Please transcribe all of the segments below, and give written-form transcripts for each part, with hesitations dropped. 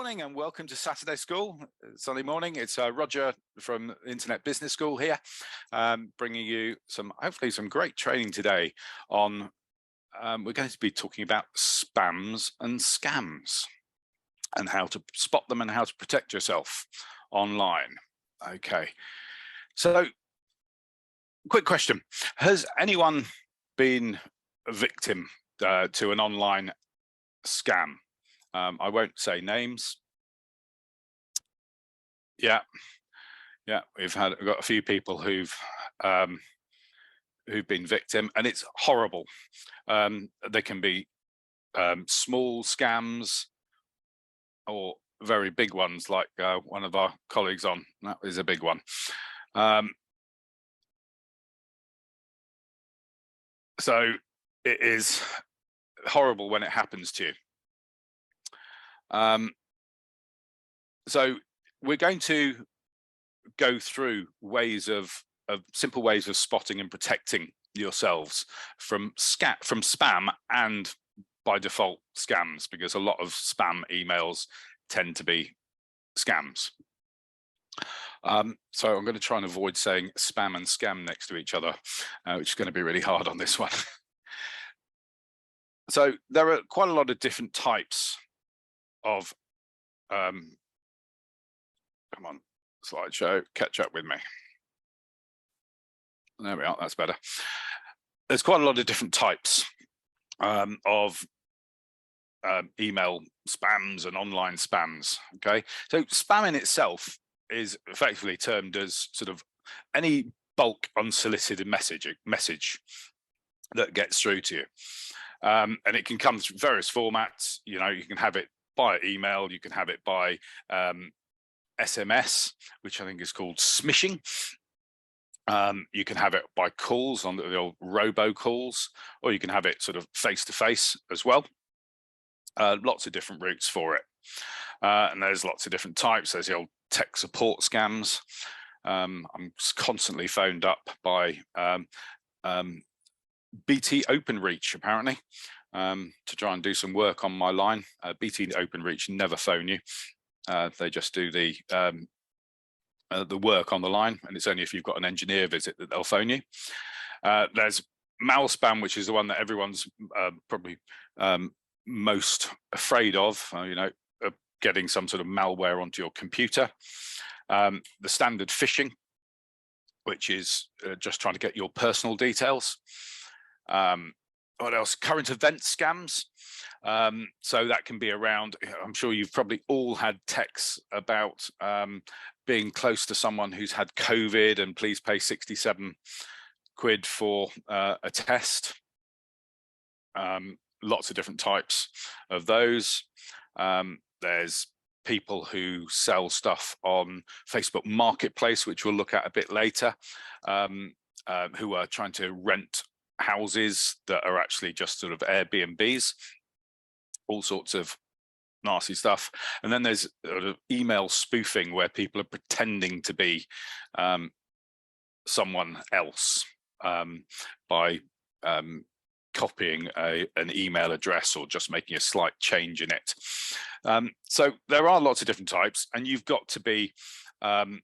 morning and welcome to Saturday School. Sunday morning, it's Roger from Internet Business School here, bringing you hopefully some great training today on, we're going to be talking about spams and scams and how to spot them and how to protect yourself online. Okay, so quick question. Has anyone been a victim to an online scam? I won't say names. Yeah, we've got a few people who've been victim, and it's horrible. They can be small scams or very big ones, like one of our colleagues on. That is a big one. So it is horrible when it happens to you. So we're going to go through simple ways of spotting and protecting yourselves from spam and by default scams, because a lot of spam emails tend to be scams. So I'm going to try and avoid saying spam and scam next to each other, which is going to be really hard on this one. So there are quite a lot of different types of come on, slideshow, catch up with me. There we are, that's better. There's quite a lot of different types of email spams and online spams. Okay, so spam in itself is effectively termed as sort of any bulk unsolicited message that gets through to you, and it can come through various formats. You know, you can have it by email, you can have it by SMS, which I think is called smishing. You can have it by calls on the old robocalls, or you can have it sort of face-to-face as well. Lots of different routes for it. And there's lots of different types. There's the old tech support scams. I'm constantly phoned up by BT Openreach, apparently, to try and do some work on my line. BT Openreach never phone you. They just do the work on the line, and it's only if you've got an engineer visit that they'll phone you. There's malspam, which is the one that everyone's probably most afraid of, getting some sort of malware onto your computer. The standard phishing, which is just trying to get your personal details. What else? Current event scams. So that can be around, I'm sure you've probably all had texts about being close to someone who's had COVID and please pay 67 quid for a test. Lots of different types of those. There's people who sell stuff on Facebook Marketplace, which we'll look at a bit later, who are trying to rent houses that are actually just sort of Airbnbs, all sorts of nasty stuff. And then there's email spoofing, where people are pretending to be someone else by copying an email address or just making a slight change in it. So there are lots of different types, and you've got to be on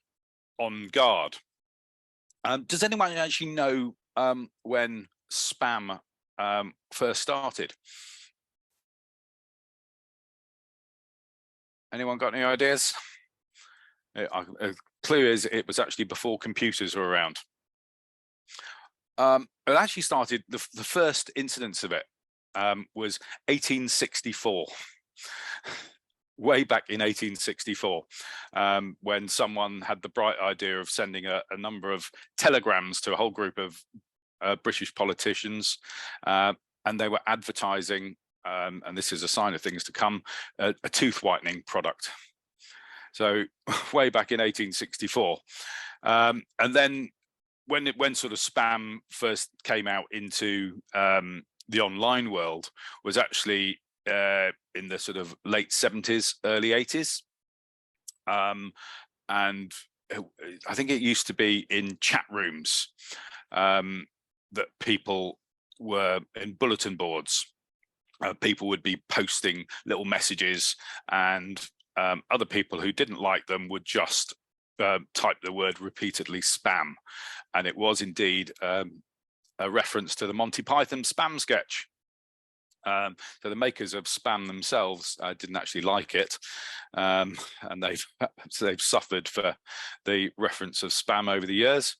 guard. Does anyone actually know when spam first started? Anyone got any ideas? A clue is it was actually before computers were around. It actually started, the first incidence of it was 1864. Way back in 1864, when someone had the bright idea of sending a number of telegrams to a whole group of British politicians, and they were advertising, and this is a sign of things to come, a tooth whitening product. So way back in 1864, and then when sort of spam first came out into the online world, was actually in the sort of late 70s, early 80s. And I think it used to be in chat rooms that people were in bulletin boards. People would be posting little messages, and other people who didn't like them would just type the word repeatedly spam, and it was indeed a reference to the Monty Python spam sketch. So the makers of spam themselves didn't actually like it, and they've suffered for the reference of spam over the years,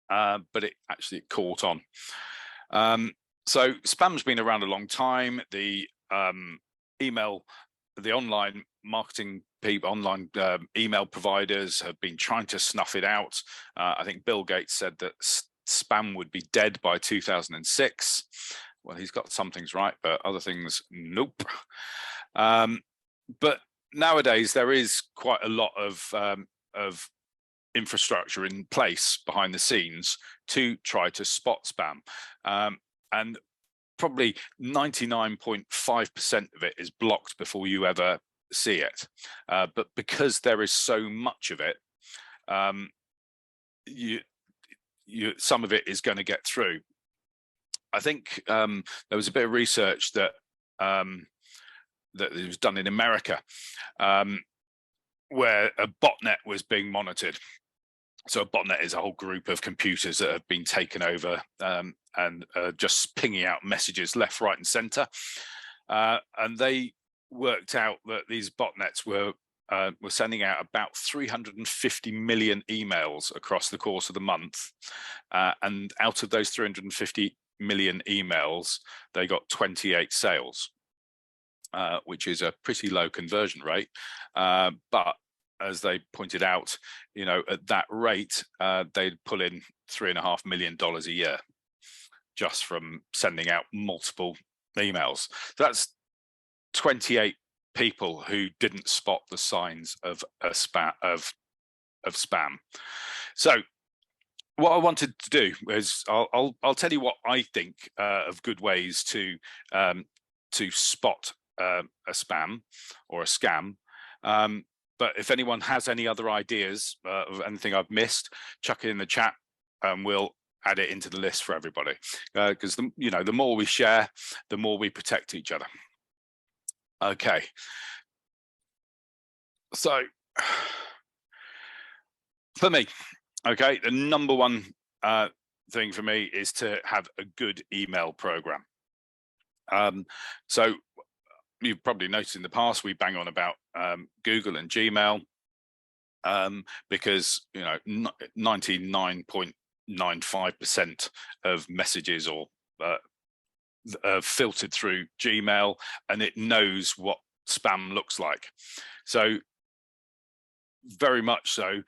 but it actually caught on. So spam's been around a long time. The online marketing people, online email providers have been trying to snuff it out. I think Bill Gates said that spam would be dead by 2006. Well, he's got some things right, but other things, nope. But nowadays there is quite a lot of infrastructure in place behind the scenes to try to spot spam, and probably 99.5% of it is blocked before you ever see it. But because there is so much of it, some of it is going to get through. I think there was a bit of research that that was done in America, where a botnet was being monitored. So a botnet is a whole group of computers that have been taken over and just pinging out messages left, right, and center. And they worked out that these botnets were sending out about 350 million emails across the course of the month. And out of those 350 million emails, they got 28 sales, which is a pretty low conversion rate. But as they pointed out, at that rate, they'd pull in $3.5 million a year just from sending out multiple emails. So that's 28 people who didn't spot the signs of spam. So what I wanted to do is I'll tell you what I think of good ways to spot a spam or a scam. But if anyone has any other ideas of anything I've missed, chuck it in the chat and we'll add it into the list for everybody. Because the more we share, the more we protect each other. Okay. So for me, okay, the number one thing for me is to have a good email program. So you've probably noticed in the past we bang on about Google and Gmail because 99.95% of messages or filtered through Gmail, and it knows what spam looks like. So very much so,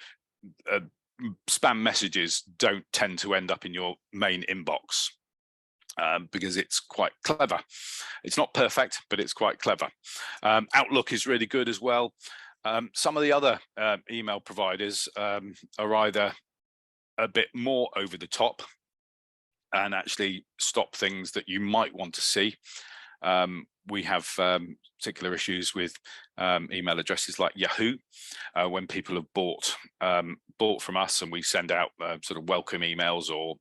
spam messages don't tend to end up in your main inbox. Because it's quite clever. It's not perfect, but it's quite clever. Outlook is really good as well. Some of the other email providers are either a bit more over the top and actually stop things that you might want to see. We have particular issues with email addresses like Yahoo, when people have bought from us and we send out sort of welcome emails or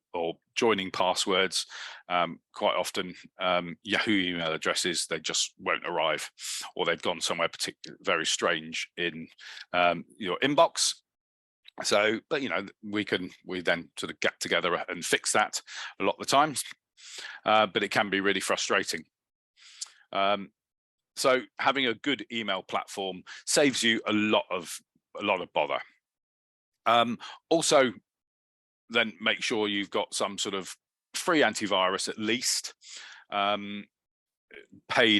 joining passwords. Quite often Yahoo email addresses, they just won't arrive, or they've gone somewhere very strange in your inbox. So, but we then sort of get together and fix that a lot of the times, but it can be really frustrating. So having a good email platform saves you a lot of bother. Also, then make sure you've got some sort of free antivirus at least. Paid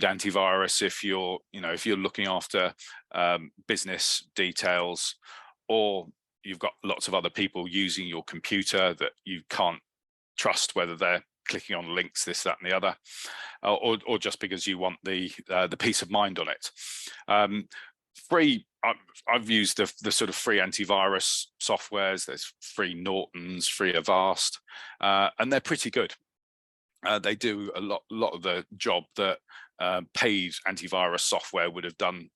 antivirus if you're looking after business details, or you've got lots of other people using your computer that you can't trust whether they're clicking on links, this, that, and the other, or just because you want the peace of mind on it. Free, I've used the sort of free antivirus softwares. There's free Norton's, free Avast, and they're pretty good. They do a lot of the job that paid antivirus software would have done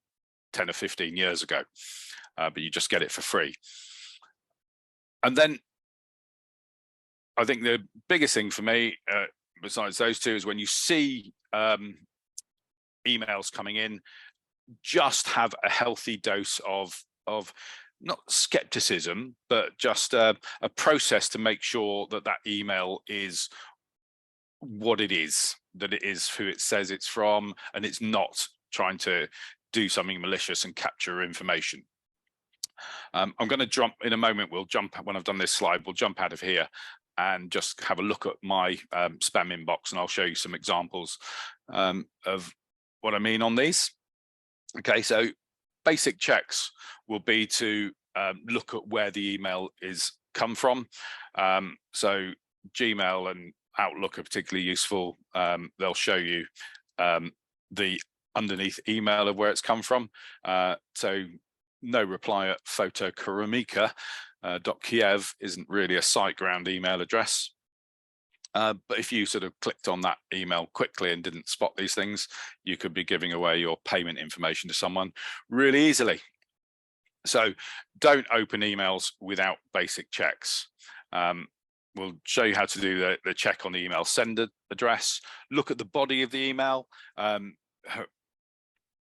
10 or 15 years ago, but you just get it for free. And then I think the biggest thing for me, besides those two, is when you see emails coming in, just have a healthy dose of not skepticism, but just a process to make sure that that email is what it is, that it is who it says it's from, and it's not trying to do something malicious and capture information. I'm going to jump in a moment. We'll jump when I've done this slide. We'll jump out of here and just have a look at my spam inbox, and I'll show you some examples of what I mean on these. Okay, so basic checks will be to look at where the email is come from. So Gmail and Outlook are particularly useful. They'll show you the underneath email of where it's come from. So no reply at photokaromika.kiev isn't really a SiteGround email address. But if you sort of clicked on that email quickly and didn't spot these things, you could be giving away your payment information to someone really easily. So don't open emails without basic checks. We'll show you how to do the check on the email sender address. Look at the body of the email.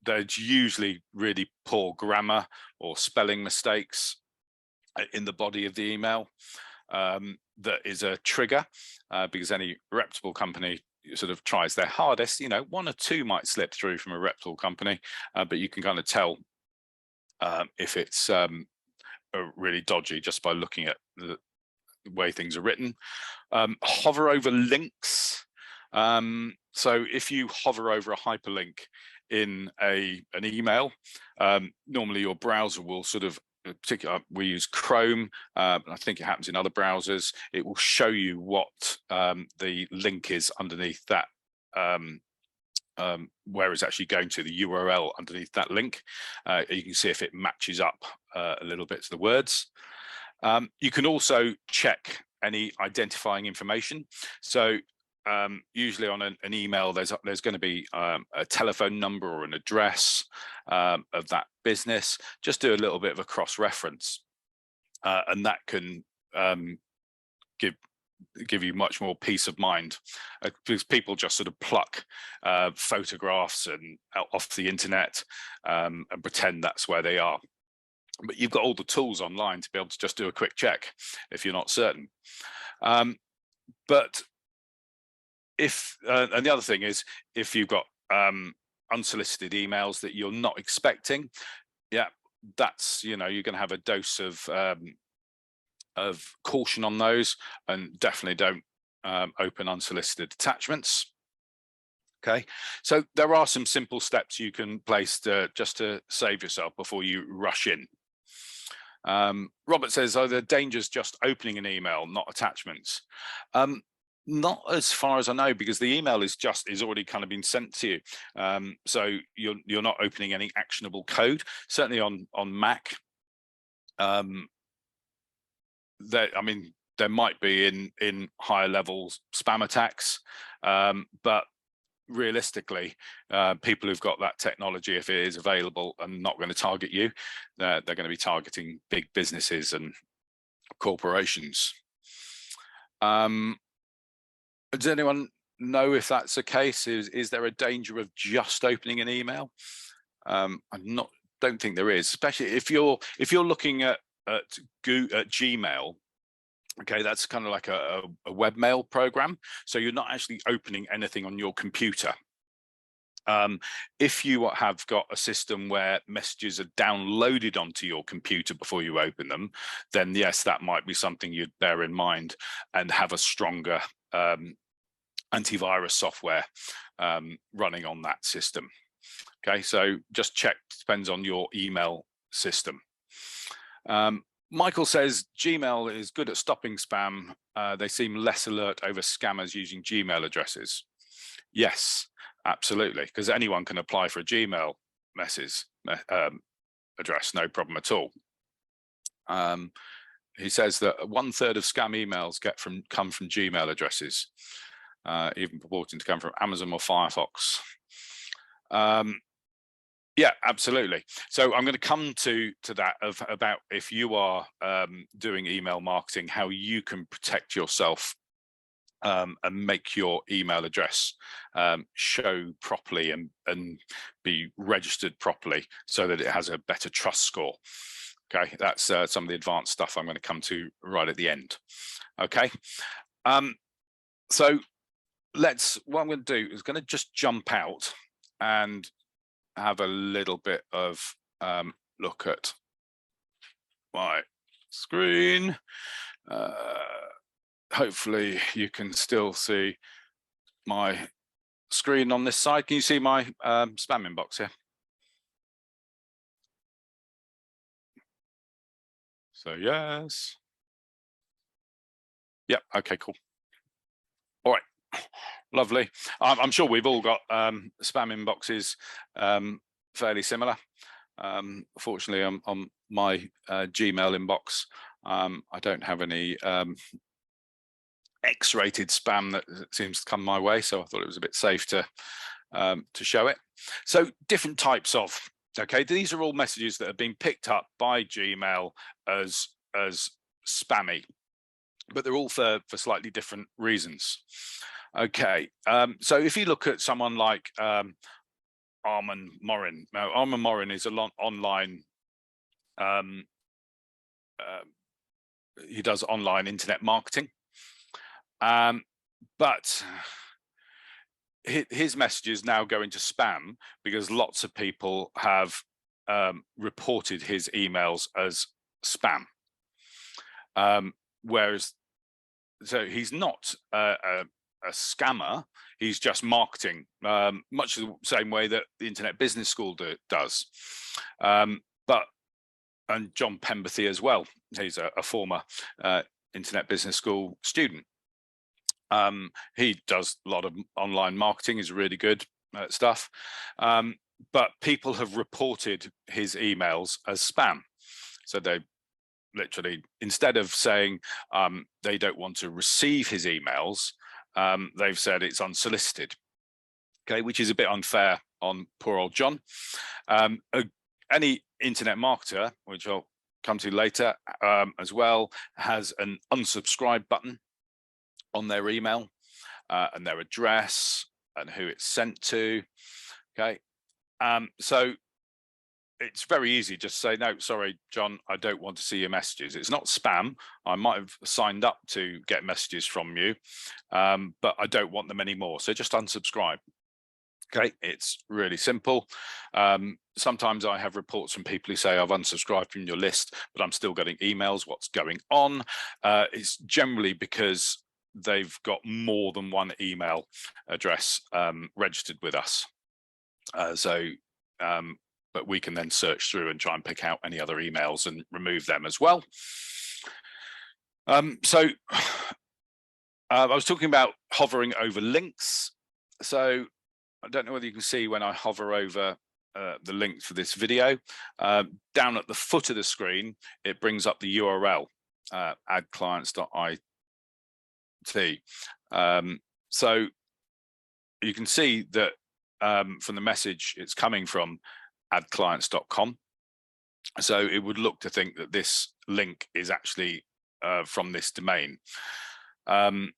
There's usually really poor grammar or spelling mistakes in the body of the email. That is a trigger because any reputable company sort of tries their hardest. You know, one or two might slip through from a reputable company, but you can kind of tell if it's really dodgy just by looking at the way things are written. Hover over links. So if you hover over a hyperlink in an email, normally your browser will sort of, particularly we use Chrome, I think it happens in other browsers, it will show you what the link is underneath that, where it's actually going to, the URL underneath that link. You can see if it matches up a little bit to the words. You can also check any identifying information. So usually on an email, there's going to be a telephone number or an address of that business. Just do a little bit of a cross-reference, and that can give you much more peace of mind, because people just sort of pluck photographs and off the internet and pretend that's where they are. But you've got all the tools online to be able to just do a quick check if you're not certain. But if and the other thing is, if you've got unsolicited emails that you're not expecting, yeah, that's, you know, you're going to have a dose of caution on those, and definitely don't open unsolicited attachments. Okay, so there are some simple steps you can place just to save yourself before you rush in. Robert says, are there dangers just opening an email, not attachments? Not as far as I know, because the email is already kind of been sent to you. So you're not opening any actionable code. Certainly on Mac, I mean, there might be in higher levels spam attacks, but realistically, people who've got that technology, if it is available and not going to target you, they're going to be targeting big businesses and corporations. Does anyone know if that's the case? Is there a danger of just opening an email? Don't think there is, especially if you're looking at Gmail. Okay, that's kind of like a webmail program, so you're not actually opening anything on your computer. If you have got a system where messages are downloaded onto your computer before you open them, then yes, that might be something you'd bear in mind and have a stronger antivirus software running on that system. Okay, so just check, depends on your email system. Michael says Gmail is good at stopping spam. They seem less alert over scammers using Gmail addresses. Yes, absolutely, because anyone can apply for a Gmail message address, no problem at all. He says that 1/3 of scam emails come from Gmail addresses, even purporting to come from Amazon or Firefox. Yeah, absolutely. So I'm going to come to that about if you are doing email marketing, how you can protect yourself and make your email address show properly and be registered properly so that it has a better trust score. Okay, that's some of the advanced stuff I'm going to come to right at the end. Okay, so what I'm going to do is going to just jump out and have a little bit of look at my screen. Hopefully you can still see my screen on this side. Can you see my spam inbox here? So yes. Yep. Okay, cool. All right. Lovely. I'm sure we've all got spam inboxes fairly similar. Fortunately, on my Gmail inbox, I don't have any X-rated spam that seems to come my way, so I thought it was a bit safe to show it. So different types of, okay, these are all messages that have been picked up by Gmail as spammy, but they're all for slightly different reasons. Okay, so if you look at someone like Armand Morin, now Armand Morin is a online he does online internet marketing, but his messages now go into spam because lots of people have reported his emails as spam. Whereas, so he's not a scammer, he's just marketing, much the same way that the Internet Business School does. And John Pemberthy as well, he's a former Internet Business School student. He does a lot of online marketing, is really good at stuff, but people have reported his emails as spam. So they literally, instead of saying they don't want to receive his emails, they've said it's unsolicited, okay, which is a bit unfair on poor old John. Any internet marketer, which I'll come to later as well, has an unsubscribe button on their email and their address and who it's sent to. Okay, so it's very easy just say, no, sorry, John, I don't want to see your messages. It's not spam. I might have signed up to get messages from you, but I don't want them anymore. So just unsubscribe. Okay, it's really simple. Sometimes I have reports from people who say I've unsubscribed from your list, but I'm still getting emails. What's going on? It's generally because they've got more than one email address registered with us. But we can then search through and try and pick out any other emails and remove them as well. I was talking about hovering over links. So I don't know whether you can see when I hover over the link for this video. Down at the foot of the screen, it brings up the URL, addclients.it. So you can see that from the message, it's coming from addclients.com. So it would look to think that this link is actually from this domain. The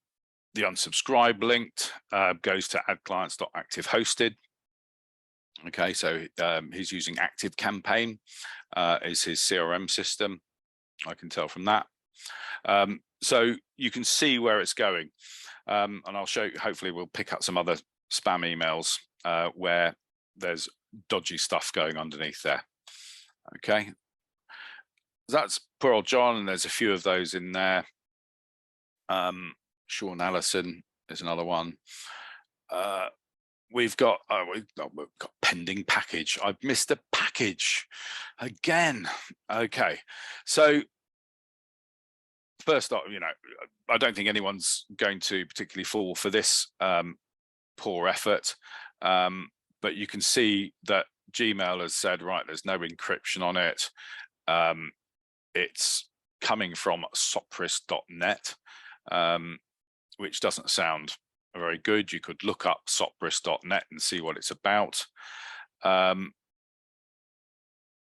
unsubscribe linked goes to addclients.activehosted. Okay, so he's using ActiveCampaign is his CRM system. I can tell from that. So you can see where it's going. And I'll show you, hopefully we'll pick up some other spam emails where there's dodgy stuff going underneath there. Okay, that's poor old John, and there's a few of those in there. Sean Allison is another one. We've got pending package. I've missed a package again. Okay, so first off, you know, I don't think anyone's going to particularly fall for this poor effort, but you can see that Gmail has said, right, there's no encryption on it. It's coming from sopris.net, which doesn't sound very good. You could look up sopris.net and see what it's about.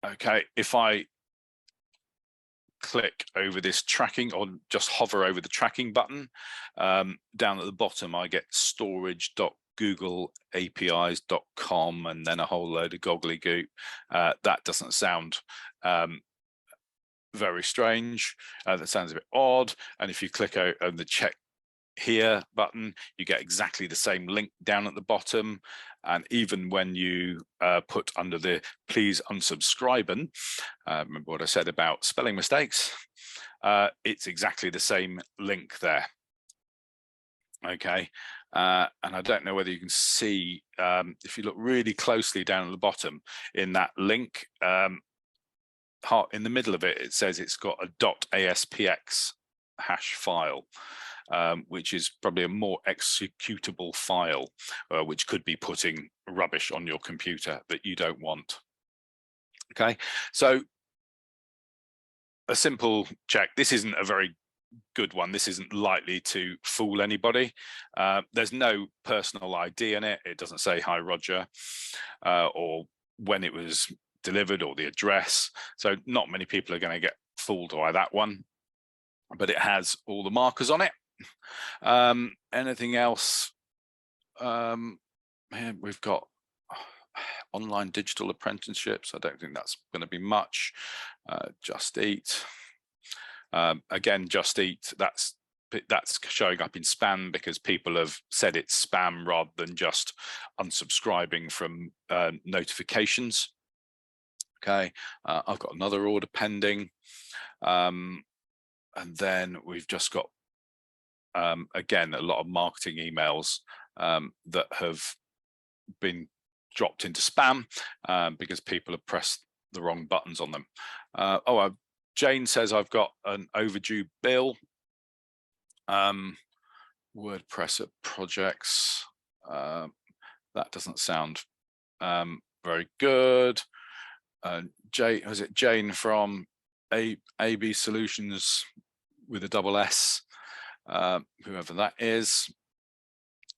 Okay, if I click over this tracking, or just hover over the tracking button, down at the bottom I get storage.googleapis.com and then a whole load of gobbledygook. That doesn't sound very strange. That sounds a bit odd. And if you click on the check here button, you get exactly the same link down at the bottom. And even when you put under the please unsubscribe, remember what I said about spelling mistakes, it's exactly the same link there. Okay, and I don't know whether you can see, if you look really closely down at the bottom in that link, in the middle of it, it says it's got a .aspx hash file, which is probably a more executable file, which could be putting rubbish on your computer that you don't want. Okay, so a simple check. This isn't a very good one. This isn't likely to fool anybody. There's no personal ID in it. It doesn't say hi Roger, or when it was delivered or the address. So not many people are going to get fooled by that one, but it has all the markers on it. Anything else? Here we've got online digital apprenticeships. I don't think that's going to be much. Just Eat. Again, Just Eat, that's showing up in spam because people have said it's spam rather than just unsubscribing from notifications. Okay, I've got another order pending. And then we've just got, again, a lot of marketing emails that have been dropped into spam because people have pressed the wrong buttons on them. Jane says I've got an overdue bill. WordPress projects. That doesn't sound very good. Was it Jane from AB Solutions with a double S, whoever that is.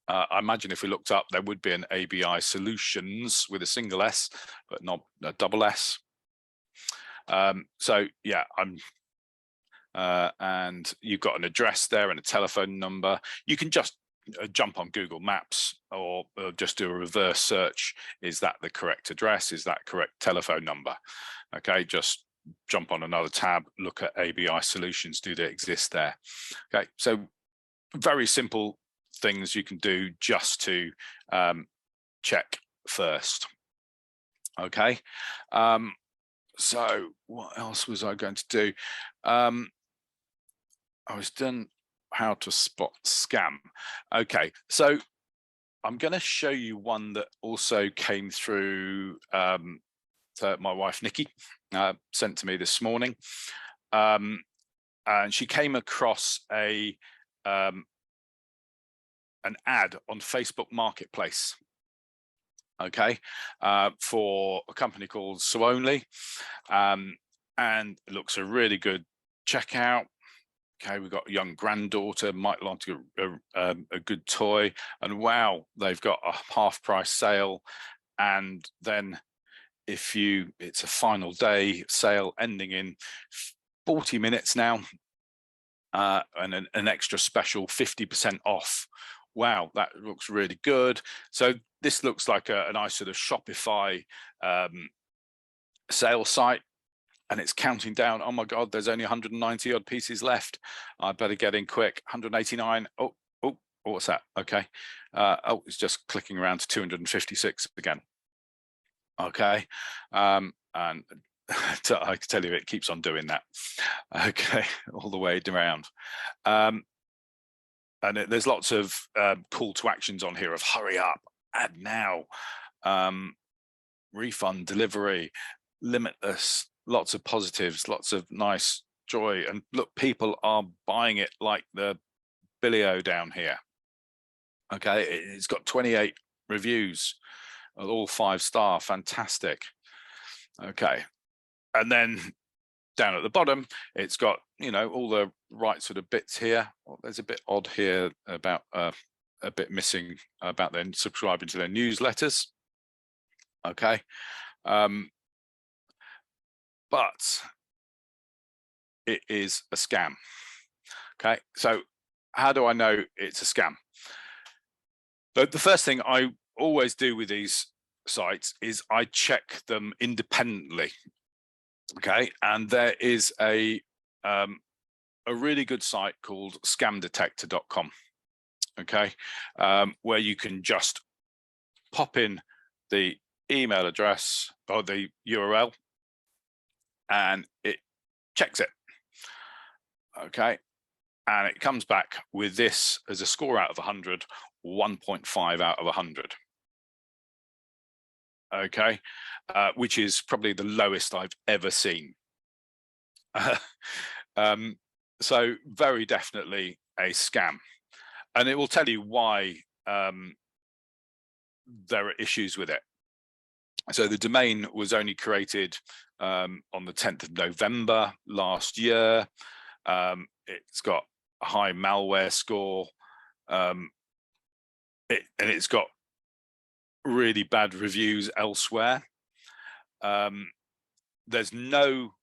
I imagine if we looked up, there would be an ABI Solutions with a single S, but not a double S. So yeah, and you've got an address there and a telephone number. You can just jump on Google Maps or just do a reverse search. Is that the correct address? Is that correct telephone number? Okay, just jump on another tab, look at ABI Solutions, do they exist there? Okay, so very simple things you can do just to check first. Okay, so what else was I going to do? I was done how to spot scam. Okay, so I'm going to show you one that also came through my wife Nikki sent to me this morning, and she came across an ad on Facebook Marketplace. Okay, for a company called So Only, and it looks a really good checkout. Okay, we've got a young granddaughter, might like to get a good toy, and wow, they've got a half price sale. And then it's a final day sale ending in 40 minutes now, and an extra special 50% off. Wow, that looks really good. So this looks like a nice sort of Shopify sales site. And it's counting down. Oh my God, there's only 190 odd pieces left. I better get in quick. 189. Oh, what's that? Okay. It's just clicking around to 256 again. Okay. And I can tell you, it keeps on doing that. Okay, all the way around. And there's lots of call to actions on here of hurry up, add now, refund, delivery, limitless. Lots of positives, lots of nice joy, and look, people are buying it like the Billy-O down here. Okay, it's got 28 reviews, all 5-star, fantastic. Okay, and then down at the bottom, it's got, you know, all the right sort of bits here. Well, there's a bit odd here about a bit missing about them subscribing to their newsletters. Okay. But it is a scam. Okay, so how do I know it's a scam? But the first thing I always do with these sites is I check them independently. Okay, and there is a really good site called scamdetector.com. Okay, where you can just pop in the email address or the URL and it checks it. Okay, and it comes back with this as a score out of 100, 1.5 out of 100. Okay, which is probably the lowest I've ever seen. So very definitely a scam, and it will tell you why there are issues with it. So the domain was only created on the 10th of November last year. It's got a high malware score, and it's got really bad reviews elsewhere. There's no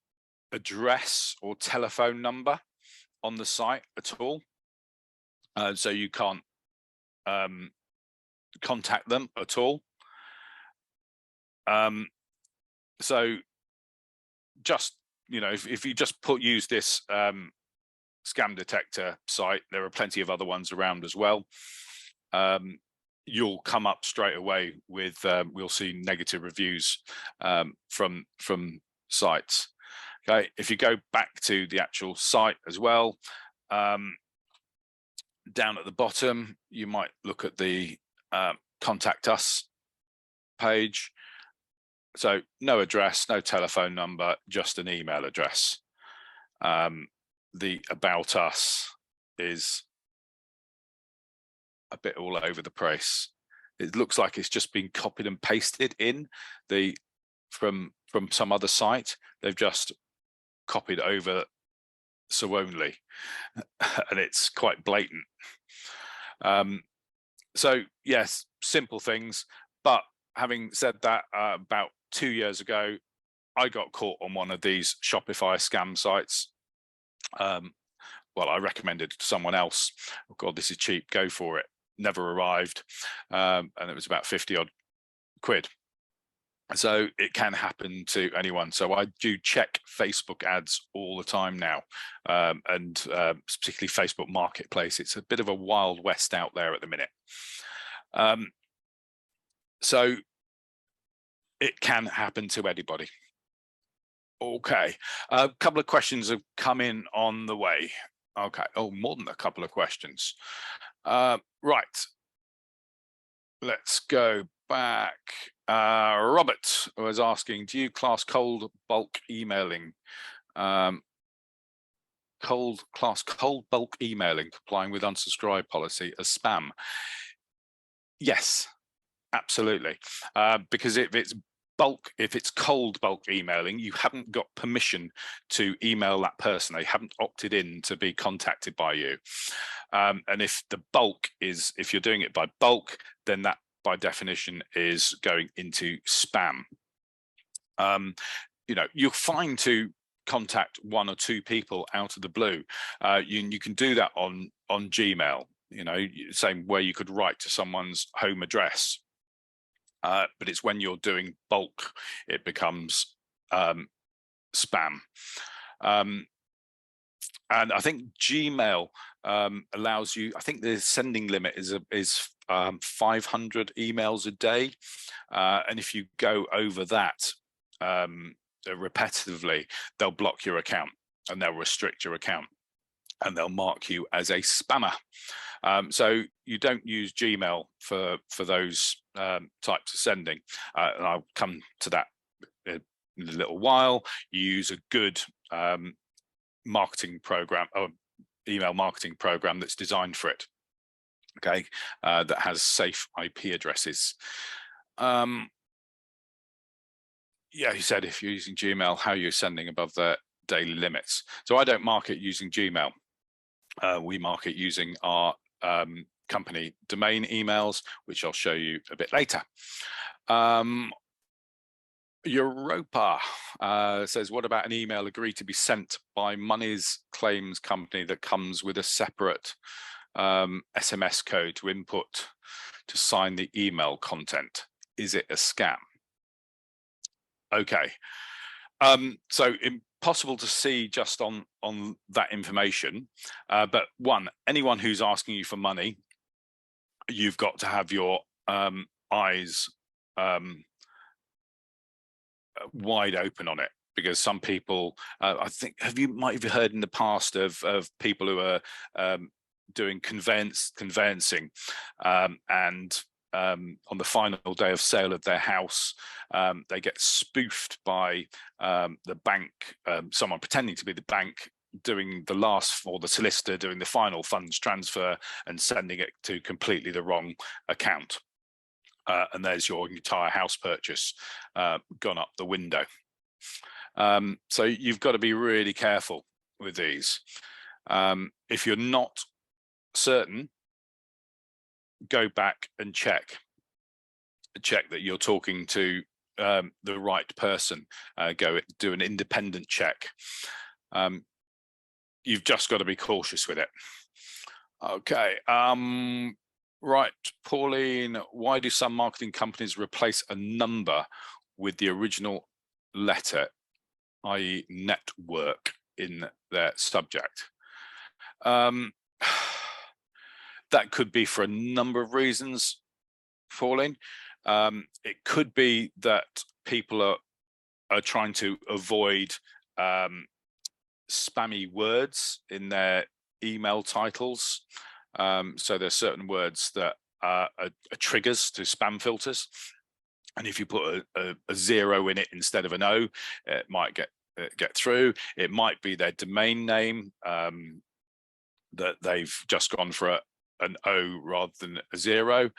address or telephone number on the site at all, so you can't contact them at all. So just, you know, if you just use this scam detector site, there are plenty of other ones around as well. You'll come up straight away with we'll see negative reviews from sites. Okay, if you go back to the actual site as well, down at the bottom you might look at the contact us page. So no address, no telephone number, just an email address. The about us is a bit all over the place. It looks like it's just been copied and pasted in from some other site. They've just copied over so only, and it's quite blatant. So yes, simple things. But having said that, about 2 years ago, I got caught on one of these Shopify scam sites. Well, I recommended it to someone else. Oh God, this is cheap, go for it. Never arrived, and it was about 50 odd quid. So it can happen to anyone. So I do check Facebook ads all the time now, and particularly Facebook Marketplace. It's a bit of a wild west out there at the minute. So it can happen to anybody. Okay, a couple of questions have come in on the way. Okay, oh, more than a couple of questions. Right, let's go back. Robert was asking, do you class cold bulk emailing, cold bulk emailing complying with unsubscribe policy as spam? Yes, absolutely, because if it's cold bulk emailing, you haven't got permission to email that person. They haven't opted in to be contacted by you. And if you're doing it by bulk, then that by definition is going into spam. You know, you're fine to contact 1 or 2 people out of the blue. You can do that on Gmail, you know, same way you could write to someone's home address. But it's when you're doing bulk, it becomes spam. And I think Gmail allows you, I think the sending limit is 500 emails a day. And if you go over that repetitively, they'll block your account and they'll restrict your account and they'll mark you as a spammer. So you don't use Gmail for those types of sending, and I'll come to that in a little while. You use a good marketing program or email marketing program that's designed for it. Okay, that has safe IP addresses. Yeah, he said if you're using Gmail, how you're sending above the daily limits. So I don't market using Gmail. We market using our company domain emails, which I'll show you a bit later. Europa says, what about an email agreed to be sent by Money's claims company that comes with a separate SMS code to input to sign the email content? Is it a scam? Okay, so impossible to see just on that information, but one, anyone who's asking you for money, you've got to have your eyes wide open on it, because some people, I think, might have heard in the past of people who are doing conveyancing, and on the final day of sale of their house, they get spoofed by the bank, someone pretending to be the bank, doing the last, or the solicitor doing the final funds transfer and sending it to completely the wrong account. And there's your entire house purchase gone up the window. So you've got to be really careful with these. If you're not certain, go back and check that you're talking to the right person. Go do an independent check. You've just got to be cautious with it. Okay. Right, Pauline, why do some marketing companies replace a number with the original letter, i.e. network, in their subject? That could be for a number of reasons, Pauline. It could be that people are trying to avoid spammy words in their email titles. So there's certain words that are triggers to spam filters, and if you put a 0 in it instead of an O, it might get through. It might be their domain name, that they've just gone for an O rather than a 0.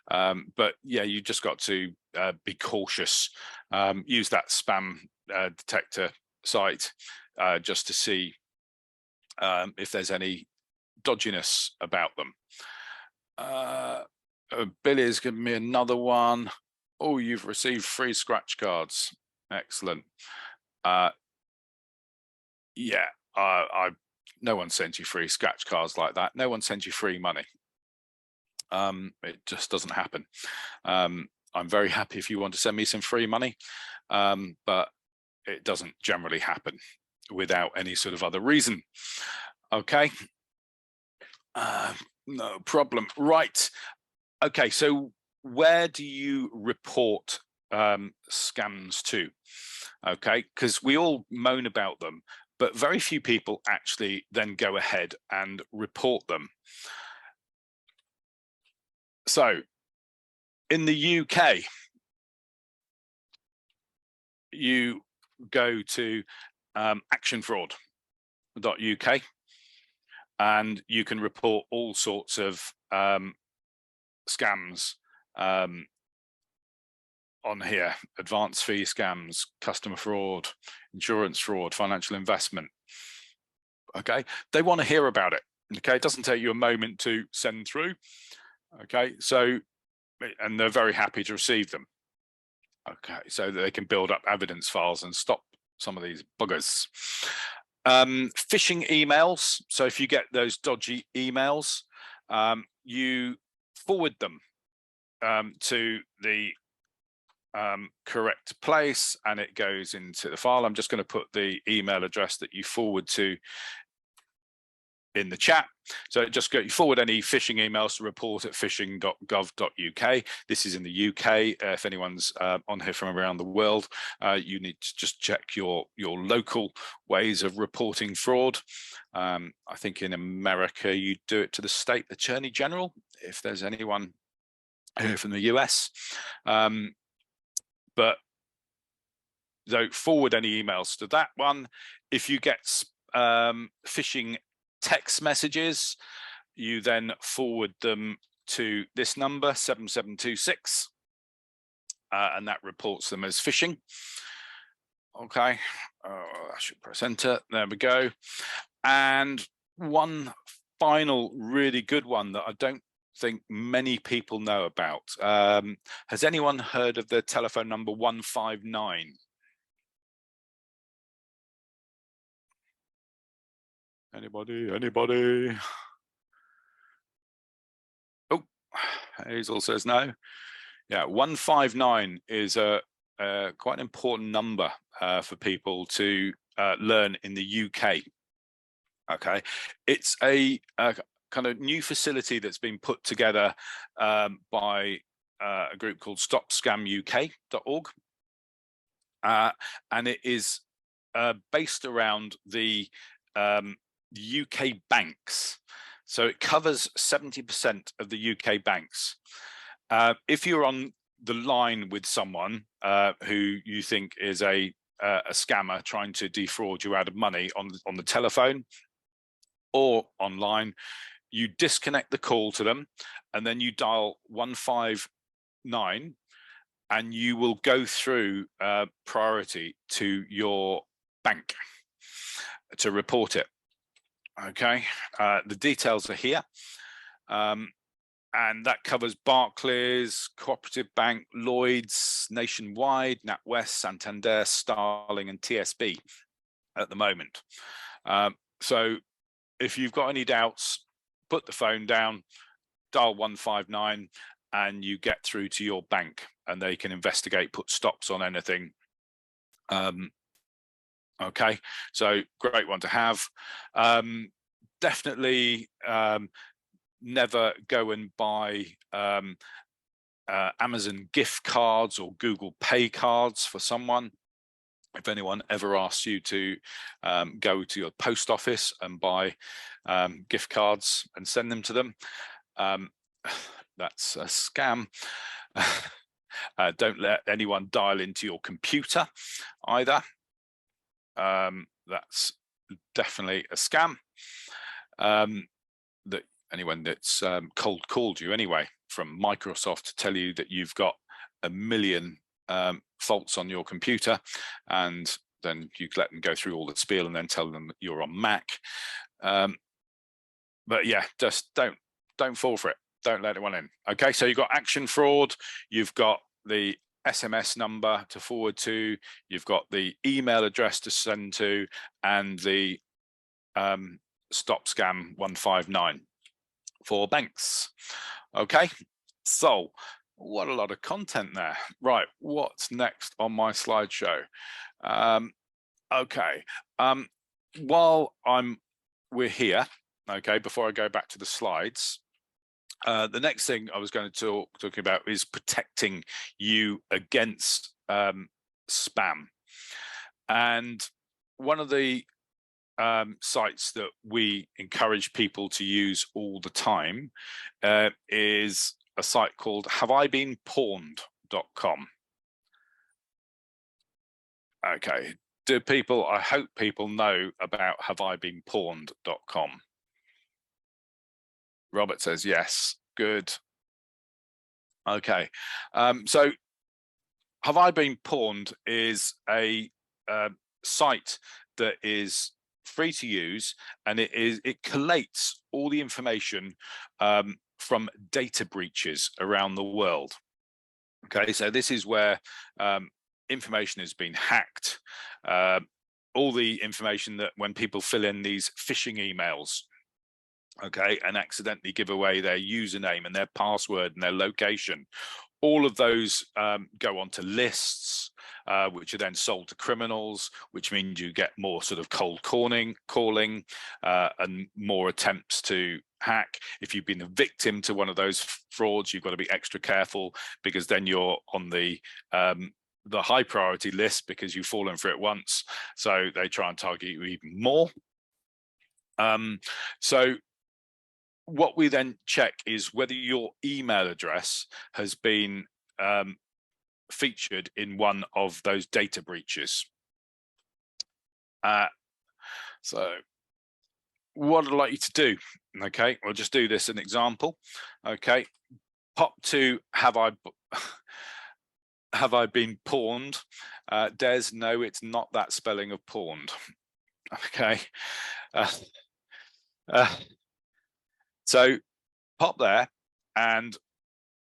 But yeah, you just got to be cautious. Use that spam detector site just to see if there's any dodginess about them. Billy has given me another one. Oh, you've received free scratch cards. Excellent. Yeah, no one sends you free scratch cards like that. No one sends you free money. It just doesn't happen. I'm very happy if you want to send me some free money, but it doesn't generally happen without any sort of other reason. Okay. No problem. Right. Okay, so where do you report scams to? Okay, because we all moan about them, but very few people actually then go ahead and report them. So in the UK, you go to actionfraud.uk, and you can report all sorts of scams on here: advance fee scams, customer fraud, insurance fraud, financial investment. Okay, they want to hear about it. Okay, it doesn't take you a moment to send through. Okay, so, and they're very happy to receive them. Okay, so that they can build up evidence files and stop some of these buggers. Phishing emails. So if you get those dodgy emails, you forward them to the correct place, and it goes into the file. I'm just going to put the email address that you forward to in the chat. So just you forward any phishing emails to report@phishing.gov.uk. This is in the UK. If anyone's on here from around the world, you need to just check your local ways of reporting fraud. I think in America you do it to the state attorney general, if there's anyone here from the US. But so forward any emails to that one. If you get phishing text messages, you then forward them to this number 7726, and that reports them as phishing. Okay, I should press enter. There we go. And one final really good one that I don't think many people know about. Has anyone heard of the telephone number 159? Anybody? Oh, Hazel says no. Yeah, 159 is a quite an important number for people to learn in the UK. Okay, it's a kind of new facility that's been put together by a group called StopScamUK.org, and it is based around the UK banks. So it covers 70% of the UK banks. If you're on the line with someone who you think is a scammer trying to defraud you out of money on the telephone or online, you disconnect the call to them, and then you dial 159, and you will go through priority to your bank to report it. Okay, the details are here. And that covers Barclays, Cooperative Bank, Lloyds, Nationwide, NatWest, Santander, Starling, and TSB at the moment. So if you've got any doubts, put the phone down, dial 159, and you get through to your bank, and they can investigate, put stops on anything. Okay, so great one to have. Definitely never go and buy Amazon gift cards or Google Pay cards for someone. If anyone ever asks you to go to your post office and buy gift cards and send them to them, that's a scam. Don't let anyone dial into your computer either. That's definitely a scam. That anyone that's cold called you anyway from Microsoft to tell you that you've got a million faults on your computer, and then you let them go through all the spiel and then tell them that you're on Mac. But yeah, just don't fall for it. Don't let anyone in. Okay, so you've got action fraud, you've got the SMS number to forward to, you've got the email address to send to, and the Stop Scam 159 for banks. Okay, so what a lot of content there. Right, what's next on my slideshow? Okay, while we're here, okay, before I go back to the slides, the next thing I was going to talk about is protecting you against spam. And one of the sites that we encourage people to use all the time is a site called haveibeenpawned.com. Okay, I hope people know about haveibeenpawned.com. Robert says yes, good. Okay, so Have I Been Pawned is a site that is free to use, and it collates all the information from data breaches around the world. Okay, so this is where information has been hacked, all the information that when people fill in these phishing emails, okay, and accidentally give away their username and their password and their location, all of those go onto lists, which are then sold to criminals, which means you get more sort of cold calling and more attempts to hack. If you've been a victim to one of those frauds, you've got to be extra careful, because then you're on the high priority list because you've fallen for it once, so they try and target you even more. So what we then check is whether your email address has been featured in one of those data breaches. So what I'd like you to do, okay, we'll just do this an example. Okay, pop to Have I Been Pawned? Des, no, it's not that spelling of pawned. Okay. So pop there, and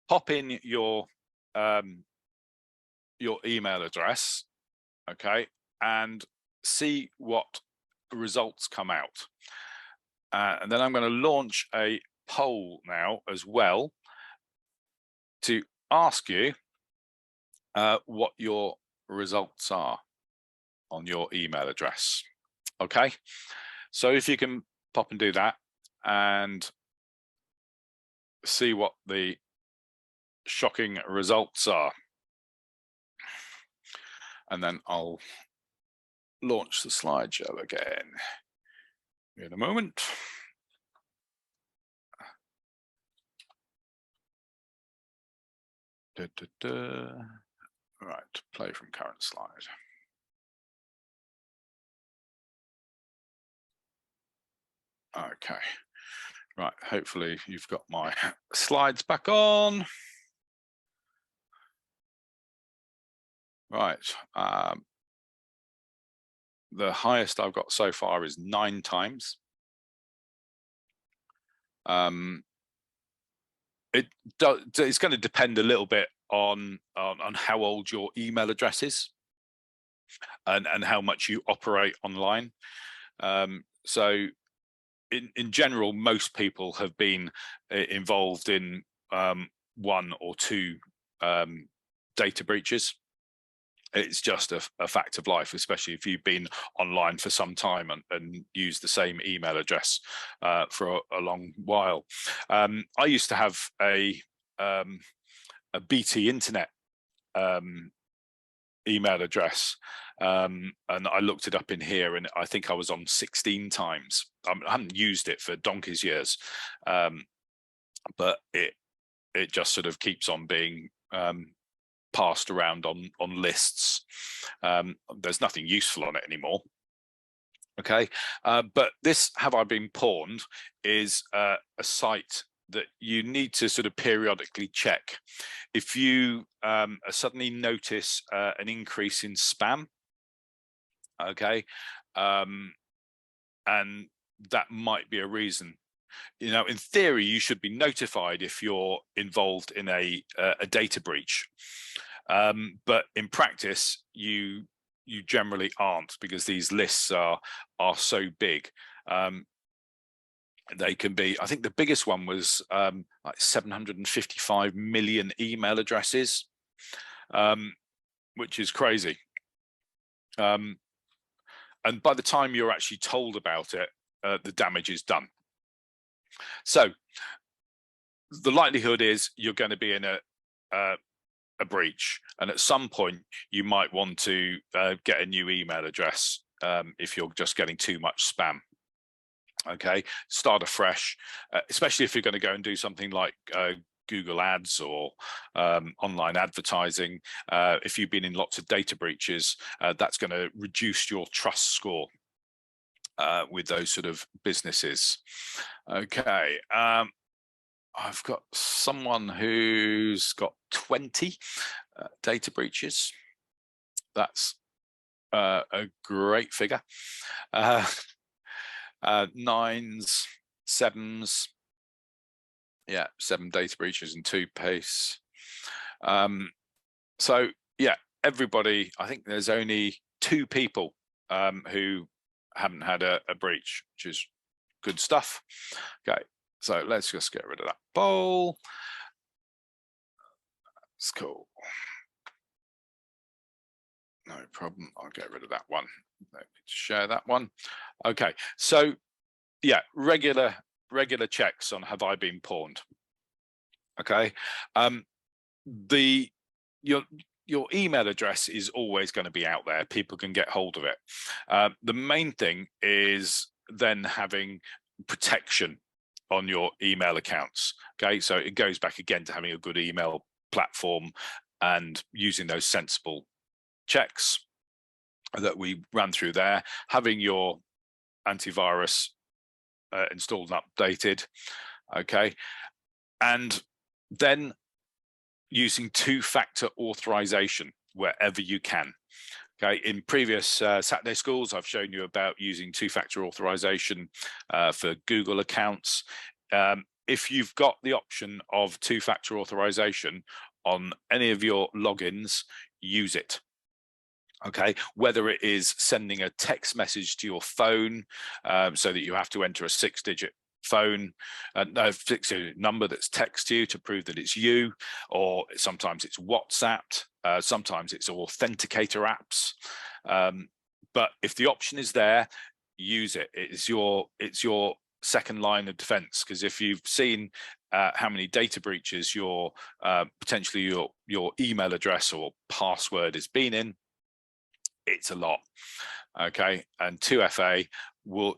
pop in your email address, okay, and see what results come out. And then I'm going to launch a poll now as well to ask you what your results are on your email address. Okay, so if you can pop and do that and see what the shocking results are, and then I'll launch the slideshow again in a moment. Right, play from current slide. Okay, right, hopefully you've got my slides back on. Right, the highest I've got so far is 9 times. It's going to depend a little bit on how old your email address is and how much you operate online. So in general, most people have been involved in 1 or 2 data breaches. It's just a fact of life, especially if you've been online for some time and used the same email address for a long while. I used to have a BT Internet email address, and I looked it up in here, and I think I was on 16 times. I haven't used it for donkey's years, but it just sort of keeps on being passed around on lists. There's nothing useful on it anymore. Okay, but this Have I Been Pawned is a site that you need to sort of periodically check. If you suddenly notice an increase in spam, okay, and that might be a reason. You know, in theory, you should be notified if you're involved in a data breach, but in practice, you generally aren't, because these lists are so big. They can be, I think the biggest one was like 755 million email addresses, which is crazy. And by the time you're actually told about it, the damage is done. So the likelihood is you're going to be in a breach, and at some point you might want to get a new email address if you're just getting too much spam. Okay, start afresh, especially if you're going to go and do something like Google Ads or online advertising. If you've been in lots of data breaches, that's going to reduce your trust score with those sort of businesses. Okay, I've got someone who's got 20 data breaches. That's a great figure. 9s, 7s, yeah, 7 data breaches and 2 PACE. So yeah, everybody, I think there's only 2 people who haven't had a breach, which is good stuff. Okay, so let's just get rid of that poll. That's cool. No problem, I'll get rid of that one. Let me share that one. Okay, so yeah, regular checks on Have I Been Pawned. Okay, your email address is always going to be out there. People can get hold of it. The main thing is then having protection on your email accounts. Okay, so it goes back again to having a good email platform and using those sensible checks that we ran through there, having your antivirus installed and updated. Okay, and then using 2-factor authorization wherever you can. Okay, in previous Saturday schools, I've shown you about using 2-factor authorization for Google accounts. if you've got the option of two-factor authorization on any of your logins, use it. Okay, whether it is sending a text message to your phone so that you have to enter a 6-digit phone, no, 6-digit number that's text to you to prove that it's you, or sometimes it's WhatsApp, sometimes it's authenticator apps. But if the option is there, use it. It's your second line of defense, because if you've seen how many data breaches your potentially your email address or password has been in, it's a lot. Okay, and 2FA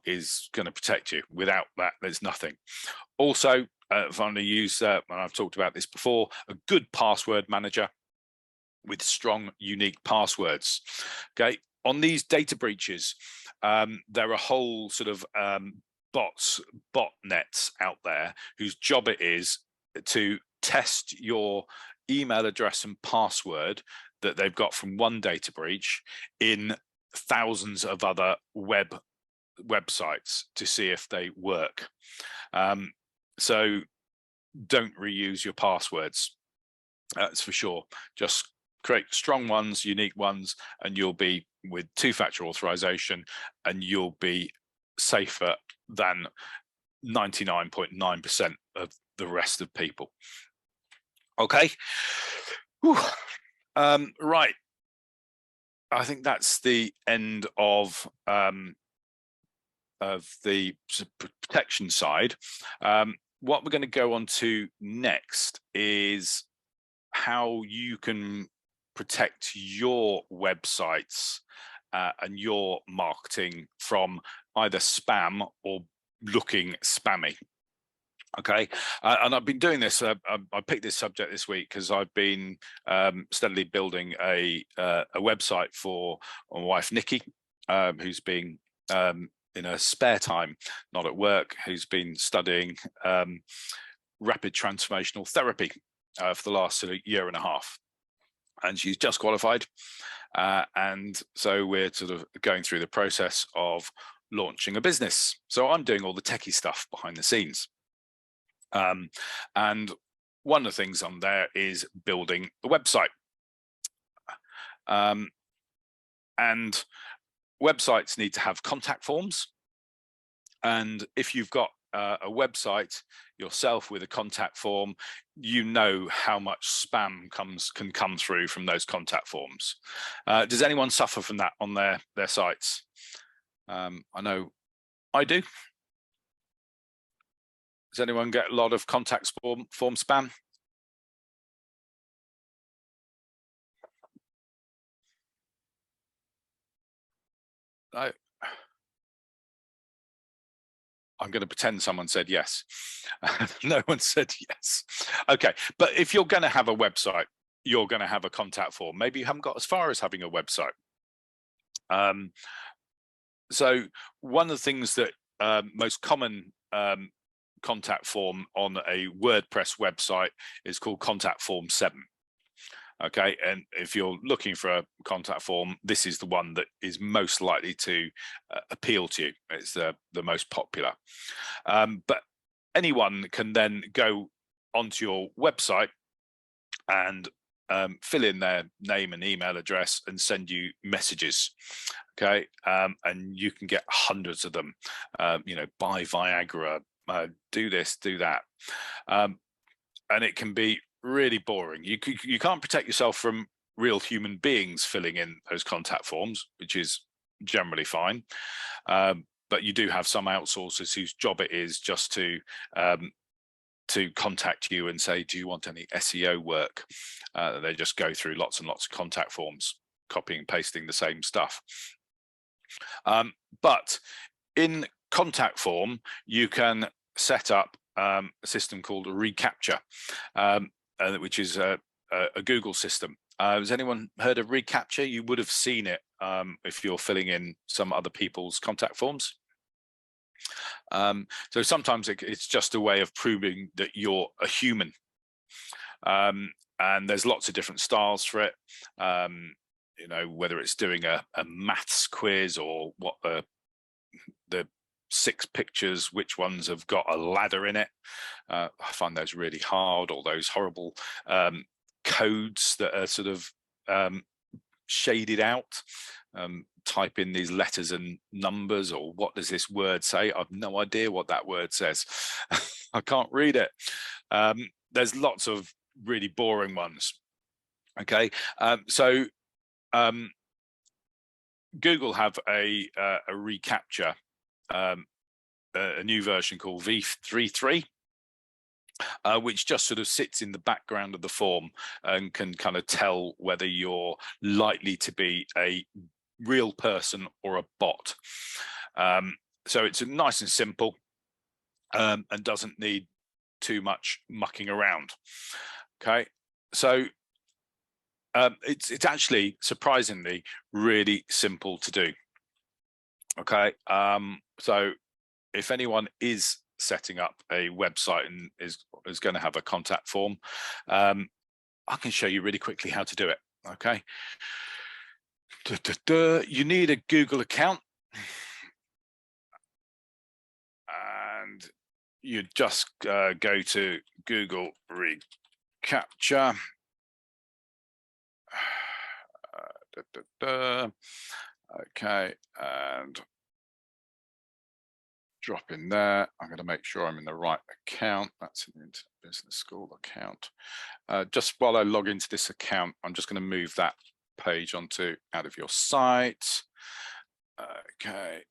is going to protect you. Without that, there's nothing. Also, finally, use and I've talked about this before, a good password manager with strong, unique passwords. Okay, on these data breaches, there are whole sort of botnets out there whose job it is to test your email address and password that they've got from one data breach in thousands of other websites to see if they work. So don't reuse your passwords, that's for sure. Just create strong ones, unique ones, and you'll be with two-factor authorization, and you'll be safer than 99.9% of the rest of people. Okay. Whew. Right. I think that's the end of the protection side. What we're going to go on to next is how you can protect your websites and your marketing from either spam or looking spammy. Okay, and I've been doing this. I picked this subject this week because I've been steadily building a website for my wife Nikki, who's been in her spare time, not at work, who's been studying rapid transformational therapy for the last year and a half, and she's just qualified, and so we're sort of going through the process of launching a business. So I'm doing all the techie stuff behind the scenes. And one of the things on there is building a website. And websites need to have contact forms. And if you've got a website yourself with a contact form, you know how much spam can come through from those contact forms. Does anyone suffer from that on their sites? I know I do. Does anyone get a lot of contact form spam? I'm going to pretend someone said yes. No one said yes. Okay, but if you're going to have a website, you're going to have a contact form. Maybe you haven't got as far as having a website. So one of the things that most common contact form on a WordPress website is called contact form 7. Okay, and if you're looking for a contact form, this is the one that is most likely to appeal to you. It's the most popular. But anyone can then go onto your website and fill in their name and email address and send you messages. Okay, and you can get hundreds of them. You know, buy Viagra, do this, do that, and it can be really boring. You can't protect yourself from real human beings filling in those contact forms, which is generally fine. But you do have some outsourcers whose job it is just to contact you and say, do you want any SEO work? They just go through lots and lots of contact forms, copying and pasting the same stuff. But in contact form, you can set up a system called reCAPTCHA, which is a Google system. Has anyone heard of reCAPTCHA? You would have seen it if you're filling in some other people's contact forms. So sometimes it's just a way of proving that you're a human. And there's lots of different styles for it. You know, whether it's doing a maths quiz or what the 6 pictures, which ones have got a ladder in it. I find those really hard, or those horrible codes that are sort of shaded out. Type in these letters and numbers, or what does this word say? I've no idea what that word says. I can't read it. There's lots of really boring ones. Okay, so Google have a reCAPTCHA, a new version called v33, which just sort of sits in the background of the form and can kind of tell whether you're likely to be a real person or a bot. So it's nice and simple, and doesn't need too much mucking around. Okay, so it's actually surprisingly really simple to do. Okay, so if anyone is setting up a website and is going to have a contact form, I can show you really quickly how to do it. Okay, you need a Google account, and you just go to Google reCAPTCHA. Okay, and drop in there. I'm going to make sure I'm in the right account. That's an Internet Business School account. Just while I log into this account, I'm just going to move that page onto out of your site. Okay,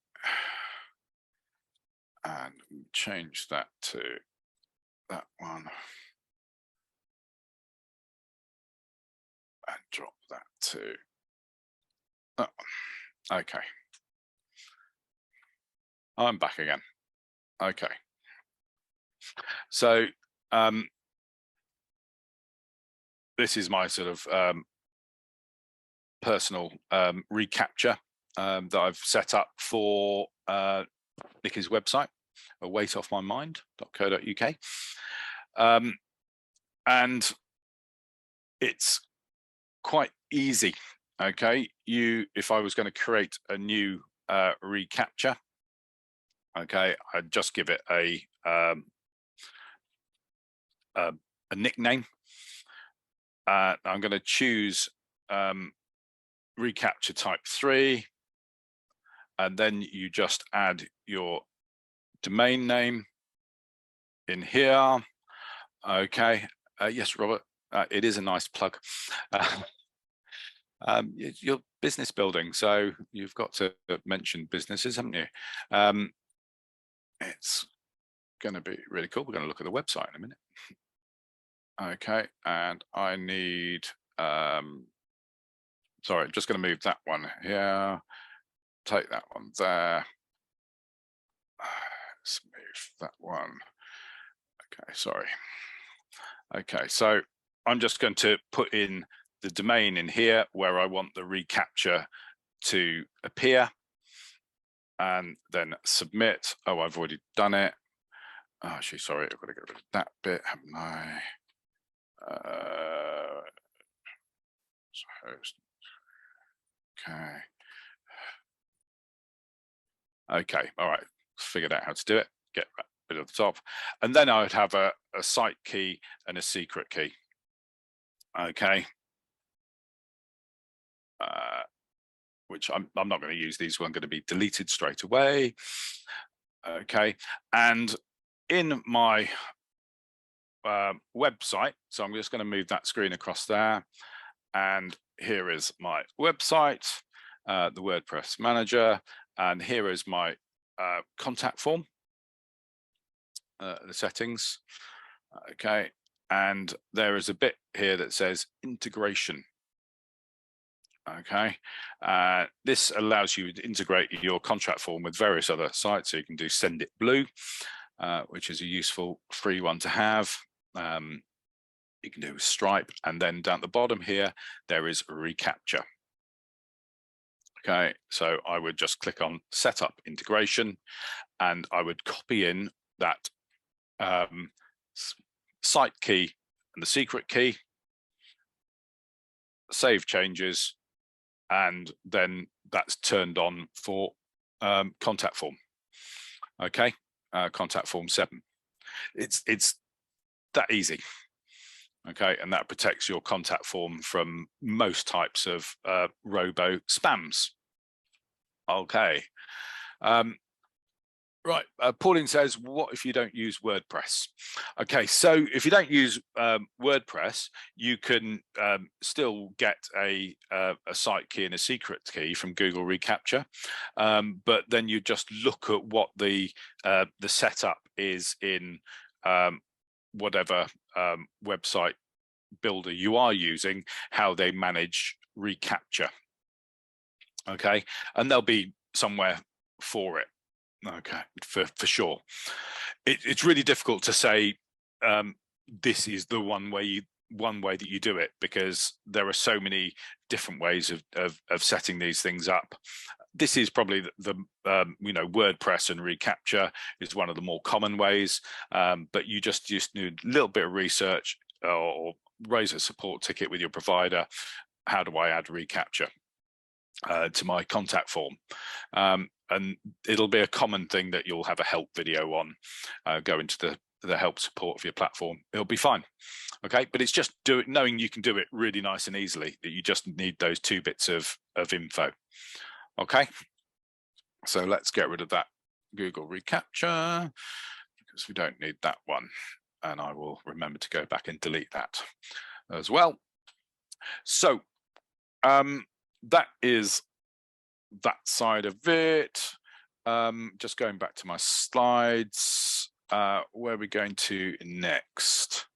and change that to that one, and drop that to that one. Okay, I'm back again. Okay, so this is my sort of personal reCAPTCHA that I've set up for Nicky's website, weightOffMyMind.co.uk, and it's quite easy. Okay, if I was going to create a new reCAPTCHA, okay, I'd just give it a nickname. I'm going to choose reCAPTCHA type 3, and then you just add your domain name in here. Okay, yes, Robert, it is a nice plug. Your business building, so you've got to mention businesses, haven't you? It's going to be really cool. We're going to look at the website in a minute. Okay, and I need sorry, I'm just going to move that one here, take that one there, let's move that one. Okay, sorry. Okay, so I'm just going to put in the domain in here where I want the reCAPTCHA to appear, and then submit. Oh, I've already done it. Oh, actually, sorry, I've got to get rid of that bit, haven't I? Okay. Okay, all right, figured out how to do it. Get rid of the top, and then I would have a site key and a secret key. Okay, which I'm not going to use these. I'm going to be deleted straight away. Okay, and in my website, so I'm just going to move that screen across there, and here is my website, the WordPress manager, and here is my contact form, the settings. Okay, and there is a bit here that says integration. Okay, this allows you to integrate your contract form with various other sites. So you can do Senditblue, which is a useful free one to have. You can do Stripe, and then down the bottom here, there is reCAPTCHA. Okay, so I would just click on Setup Integration, and I would copy in that site key and the secret key, save changes, and then that's turned on for contact form. Okay, contact form 7. It's that easy. Okay, and that protects your contact form from most types of robo spams. Okay. Right, Pauline says, what if you don't use WordPress? Okay, so if you don't use WordPress, you can still get a site key and a secret key from Google Recapture, but then you just look at what the setup is in whatever website builder you are using, how they manage reCAPTCHA. Okay, and there'll be somewhere for it. Okay, for sure. It's really difficult to say this is the one way that you do it, because there are so many different ways of setting these things up. This is probably the WordPress and reCAPTCHA is one of the more common ways, but you just need a little bit of research or raise a support ticket with your provider. How do I add reCAPTCHA to my contact form? And it'll be a common thing that you'll have a help video on. Go into the help support of your platform. It'll be fine. Okay, but it's just knowing you can do it really nice and easily, that you just need those 2 bits of info. Okay, so let's get rid of that Google reCAPTCHA because we don't need that one, and I will remember to go back and delete that as well. So that is that side of it. Just going back to my slides, where are we going to next?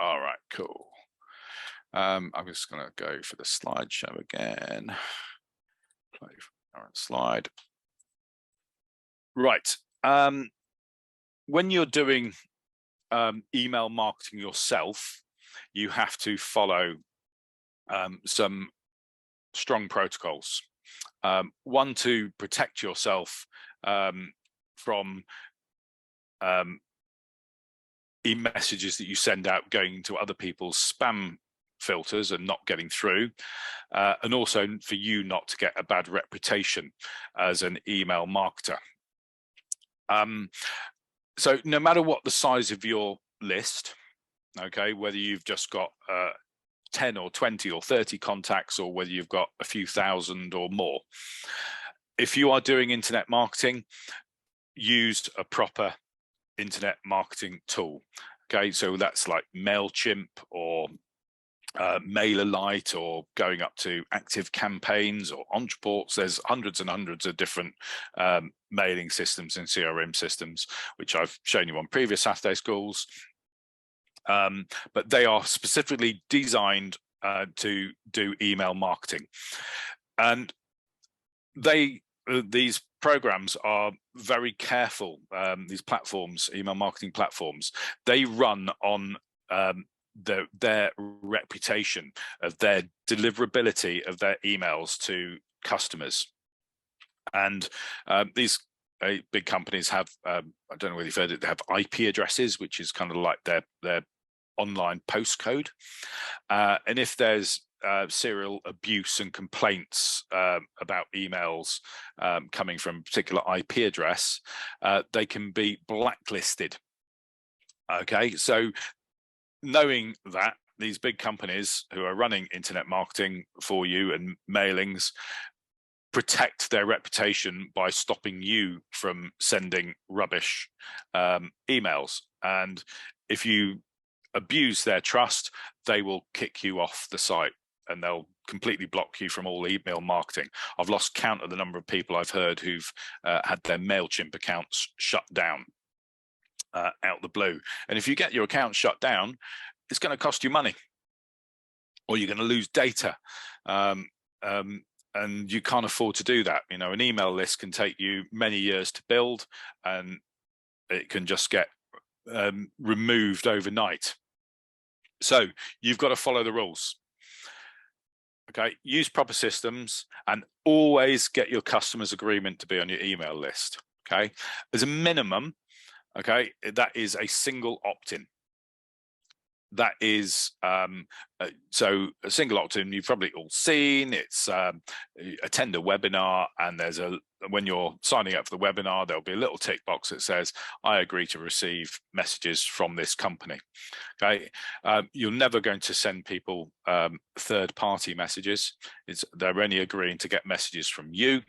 All right, cool. I'm just going to go for the slideshow again. Play current slide. Right. When you're doing email marketing yourself, you have to follow some strong protocols. One, to protect yourself from e-messages that you send out going to other people's spam filters and not getting through, and also for you not to get a bad reputation as an email marketer. So no matter what the size of your list, okay, whether you've just got 10 or 20 or 30 contacts, or whether you've got a few thousand or more, if you are doing internet marketing, use a proper internet marketing tool. Okay, so that's like MailChimp or MailerLite, or going up to Active Campaigns or Entreports. There's hundreds and hundreds of different mailing systems and CRM systems, which I've shown you on previous Saturday schools. But they are specifically designed to do email marketing, and these programs are very careful. These platforms, email marketing platforms, they run on their reputation of their deliverability of their emails to customers. And these big companies have, I don't know whether you've heard it, they have IP addresses, which is kind of like their online postcode. And if there's serial abuse and complaints about emails coming from a particular IP address, they can be blacklisted. Okay, so knowing that these big companies who are running internet marketing for you and mailings protect their reputation by stopping you from sending rubbish emails, and if you abuse their trust, they will kick you off the site and they'll completely block you from all email marketing. I've lost count of the number of people I've heard who've had their MailChimp accounts shut down out the blue. And if you get your account shut down, it's going to cost you money, or you're going to lose data. And you can't afford to do that. You know, an email list can take you many years to build, and it can just get removed overnight. So you've got to follow the rules. Okay, use proper systems, and always get your customer's agreement to be on your email list. Okay, as a minimum, okay, that is a single opt-in. that is so a single opt-in you've probably all seen. It's attend a webinar, and there's when you're signing up for the webinar, there'll be a little tick box that says I agree to receive messages from this company. Okay, you're never going to send people third-party messages. They're only agreeing to get messages from you,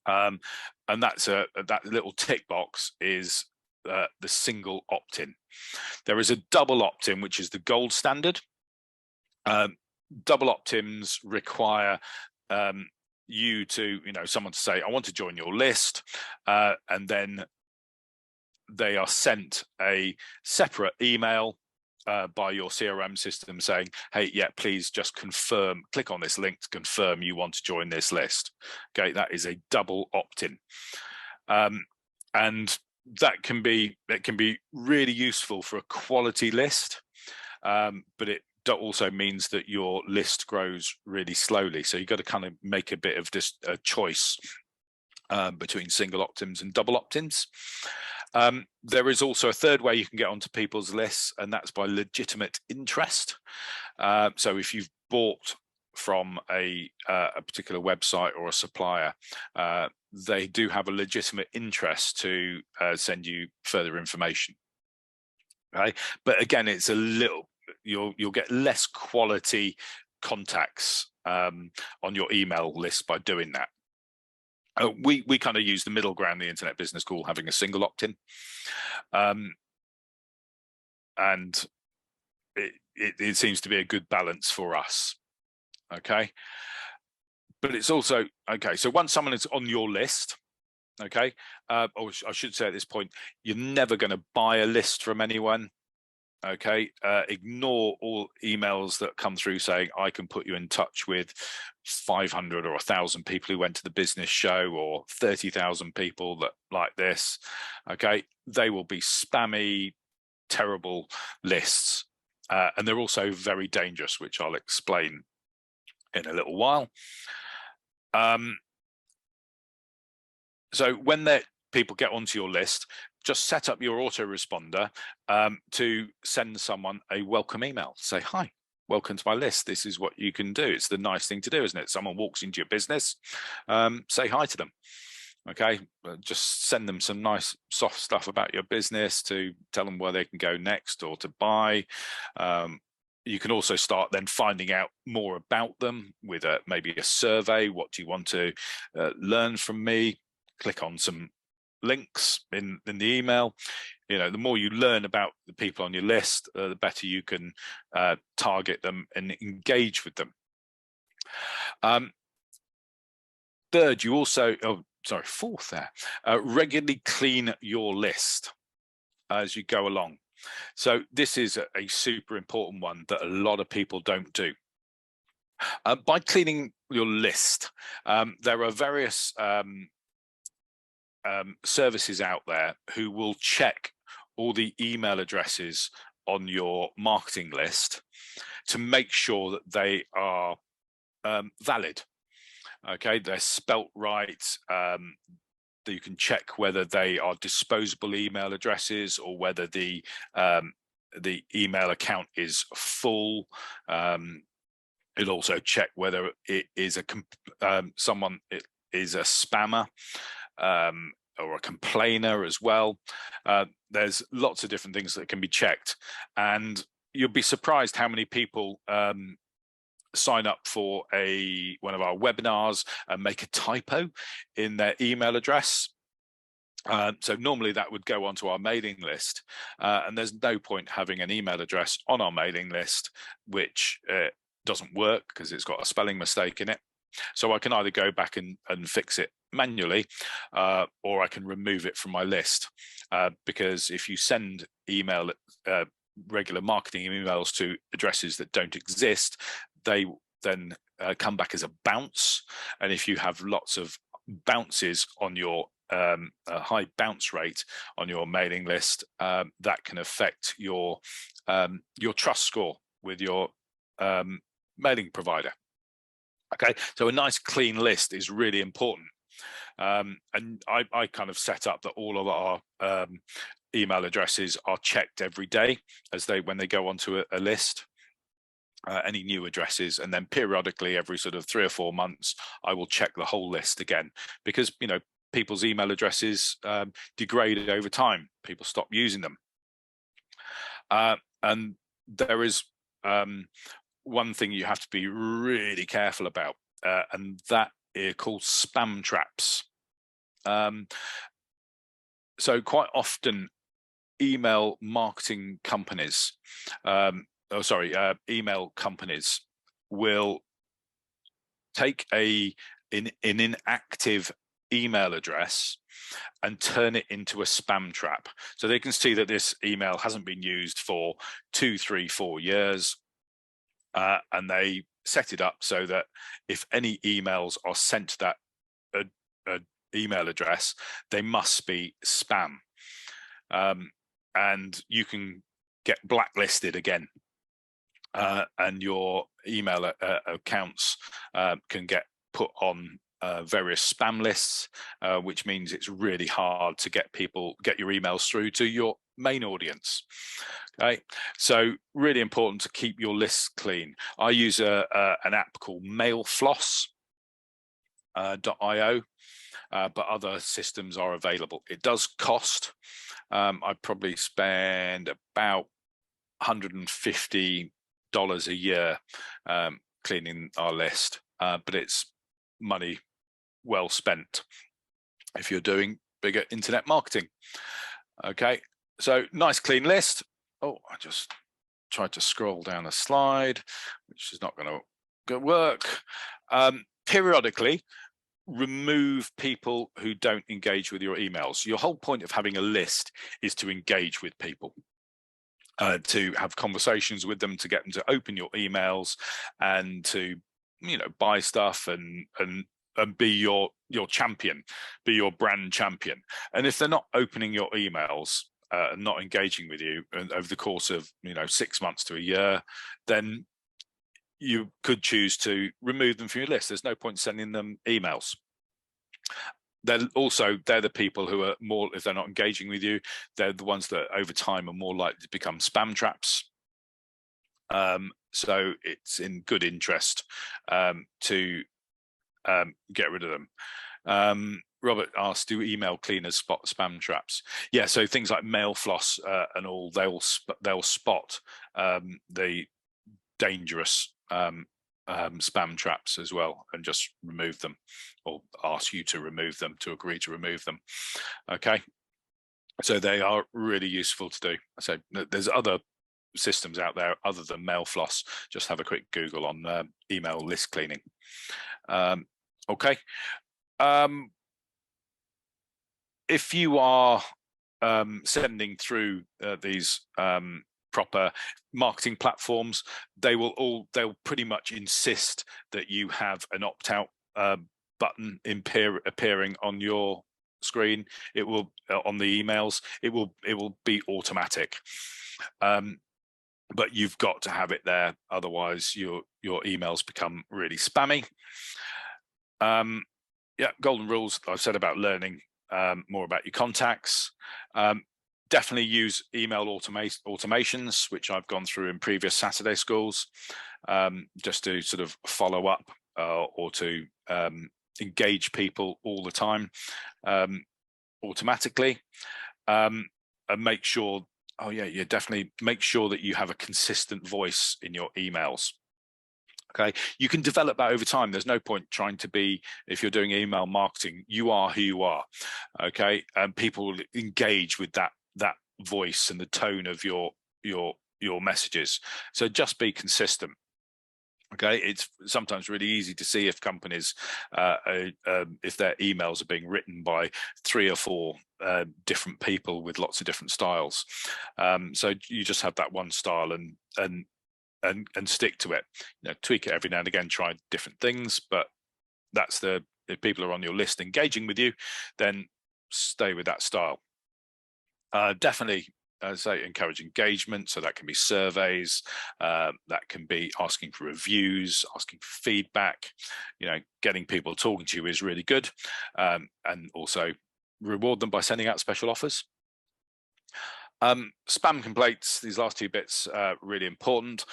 and that's that little tick box is the single opt-in. There is a double opt-in, which is the gold standard. Double opt-ins require you to, someone to say, I want to join your list, and then they are sent a separate email by your CRM system saying, hey, yeah, please just confirm, click on this link to confirm you want to join this list. Okay, that is a double opt-in. And that can be really useful for a quality list, but it also means that your list grows really slowly. So you've got to kind of make a bit of this choice between single opt-ins and double opt-ins. There is also a third way you can get onto people's lists, and that's by legitimate interest. So if you've bought from a particular website or a supplier, they do have a legitimate interest to send you further information. Okay, but again, it's a little, you'll get less quality contacts on your email list by doing that. We kind of use the middle ground, the Internet Business School, having a single opt-in, and it seems to be a good balance for us. Okay, but it's also okay. So once someone is on your list, okay, or I should say at this point, you're never going to buy a list from anyone. Okay, ignore all emails that come through saying I can put you in touch with 500 or 1,000 people who went to the business show, or 30,000 people that like this. Okay, they will be spammy, terrible lists, and they're also very dangerous, which I'll explain in a little while. So when people get onto your list, just set up your autoresponder to send someone a welcome email. Say, hi, welcome to my list. This is what you can do. It's the nice thing to do, isn't it? Someone walks into your business, say hi to them. Okay, just send them some nice soft stuff about your business to tell them where they can go next or to buy. You can also start then finding out more about them with maybe a survey. What do you want to learn from me? Click on some links in the email. The more you learn about the people on your list, the better you can target them and engage with them. Third, you also, fourth there, regularly clean your list as you go along. So this is a super important one that a lot of people don't do. By cleaning your list, there are various services out there who will check all the email addresses on your marketing list to make sure that they are valid. Okay, they're spelt right. You can check whether they are disposable email addresses or whether the email account is full. It'll also check whether it is someone is a spammer or a complainer as well. There's lots of different things that can be checked, and you'll be surprised how many people sign up for one of our webinars and make a typo in their email address. So normally that would go onto our mailing list, and there's no point having an email address on our mailing list which doesn't work because it's got a spelling mistake in it. So I can either go back and fix it manually, or I can remove it from my list, because if you send regular marketing emails to addresses that don't exist, they then come back as a bounce. And if you have lots of bounces on your a high bounce rate on your mailing list, that can affect your trust score with your mailing provider. Okay, so a nice clean list is really important. And I kind of set up that all of our email addresses are checked every day when they go onto a list. Any new addresses, and then periodically every sort of 3 or 4 months I will check the whole list again, because people's email addresses degrade over time. People stop using them, and there is one thing you have to be really careful about, and that is called spam traps. So quite often email marketing companies email companies will take an inactive email address and turn it into a spam trap. So they can see that this email hasn't been used for 2, 3, 4 years, and they set it up so that if any emails are sent to that email address, they must be spam, and you can get blacklisted again. And your email accounts can get put on various spam lists, which means it's really hard to get your emails through to your main audience. Okay, so really important to keep your lists clean. I use an app called Mailfloss.io, but other systems are available. It does cost. I probably spend about $150 a year cleaning our list, but it's money well spent if you're doing bigger internet marketing. Okay, so nice clean list. Oh, I just tried to scroll down a slide, which is not going to work. Periodically remove people who don't engage with your emails. Your whole point of having a list is to engage with people, to have conversations with them, to get them to open your emails and to buy stuff and be your champion, be your brand champion. And if they're not opening your emails and not engaging with you over the course of 6 months to a year, then you could choose to remove them from your list. There's no point sending them emails. They're the people who are more, if they're not engaging with you, they're the ones that over time are more likely to become spam traps. So it's in good interest to get rid of them. Robert asked, do email cleaners spot spam traps? Yeah, so things like Mailfloss and all, they'll spot the dangerous spam traps as well, and just remove them, or ask you to remove them, to agree to remove them. Okay, so they are really useful to do. So there's other systems out there other than Mailfloss. Just have a quick Google on email list cleaning. Okay, if you are sending through these proper marketing platforms, they'll pretty much insist that you have an opt-out button appearing on your screen. It will on the emails. It will be automatic, but you've got to have it there, otherwise your emails become really spammy. Yeah, golden rules I've said about learning more about your contacts. Definitely use email automations, which I've gone through in previous Saturday schools, just to sort of follow up or to engage people all the time automatically, and make sure, definitely make sure that you have a consistent voice in your emails. Okay, you can develop that over time. There's no point trying to be, if you're doing email marketing, you are who you are. Okay, and people will engage with that voice and the tone of your messages. So just be consistent. Okay, it's sometimes really easy to see if companies, if their emails are being written by 3 or 4 different people with lots of different styles. So you just have that one style and stick to it. Tweak it every now and again, try different things, but that's if people are on your list engaging with you, then stay with that style. Definitely, say, encourage engagement. So that can be surveys, that can be asking for reviews, asking for feedback. Getting people talking to you is really good, and also reward them by sending out special offers. Spam complaints, these last two bits are really important.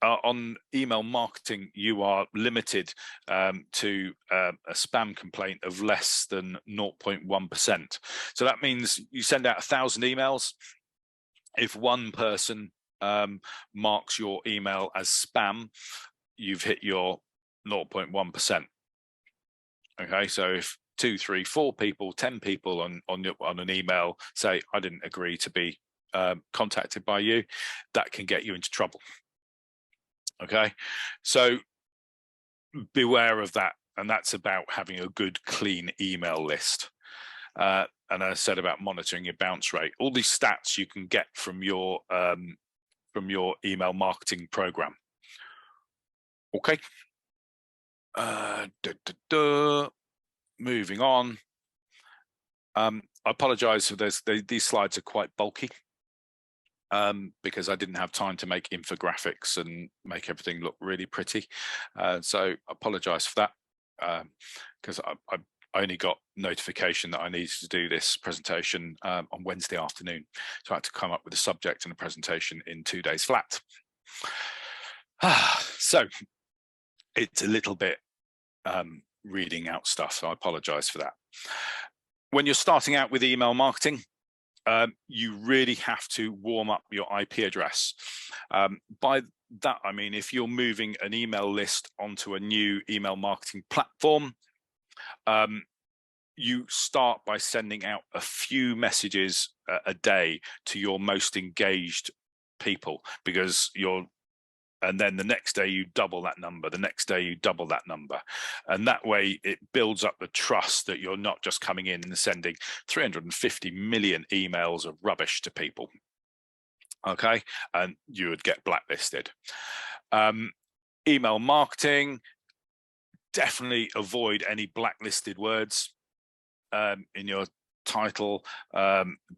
On email marketing, you are limited to a spam complaint of less than 0.1%. So that means you send out 1,000 emails. If one person marks your email as spam, you've hit your 0.1%. Okay, so if 2, 3, 4 people, 10 people on an email say, I didn't agree to be contacted by you, that can get you into trouble. Okay, so beware of that. And that's about having a good, clean email list. And I said about monitoring your bounce rate. All these stats you can get from your email marketing program. Okay. Moving on. I apologize for this. These slides are quite bulky because I didn't have time to make infographics and make everything look really pretty. So I apologize for that because I only got notification that I needed to do this presentation on Wednesday afternoon. So I had to come up with a subject and a presentation in 2 days flat. So it's a little bit reading out stuff, so I apologize for that. When you're starting out with email marketing, you really have to warm up your IP address. By that, I mean, if you're moving an email list onto a new email marketing platform, you start by sending out a few messages a day to your most engaged people, because and then the next day you double that number, the next day you double that number. And that way it builds up the trust that you're not just coming in and sending 350 million emails of rubbish to people. Okay, and you would get blacklisted. Email marketing, definitely avoid any blacklisted words in your title,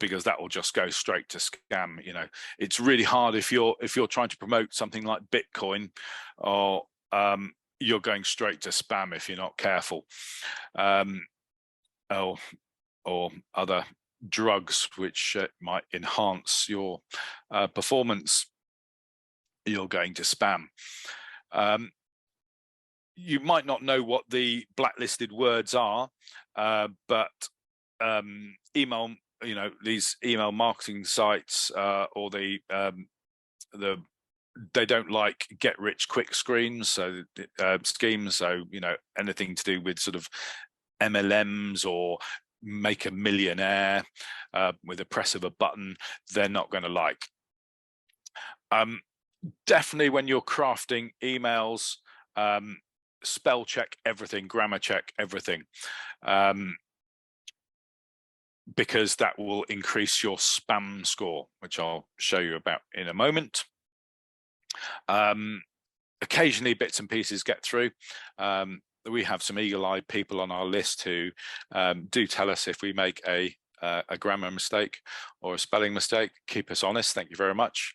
because that will just go straight to scam. You know, it's really hard if you're trying to promote something like Bitcoin, or you're going straight to spam if you're not careful, or other drugs which might enhance your performance. You're going to spam. You might not know what the blacklisted words are, but email, you know, these email marketing sites or they don't like get rich quick schemes. So you know, anything to do with sort of MLMs or make a millionaire with a press of a button, they're not going to like. Definitely when you're crafting emails, spell check everything, grammar check everything, because that will increase your spam score, which I'll show you about in a moment. Occasionally bits and pieces get through. We have some eagle-eyed people on our list who do tell us if we make a grammar mistake or a spelling mistake. Keep us honest, thank you very much.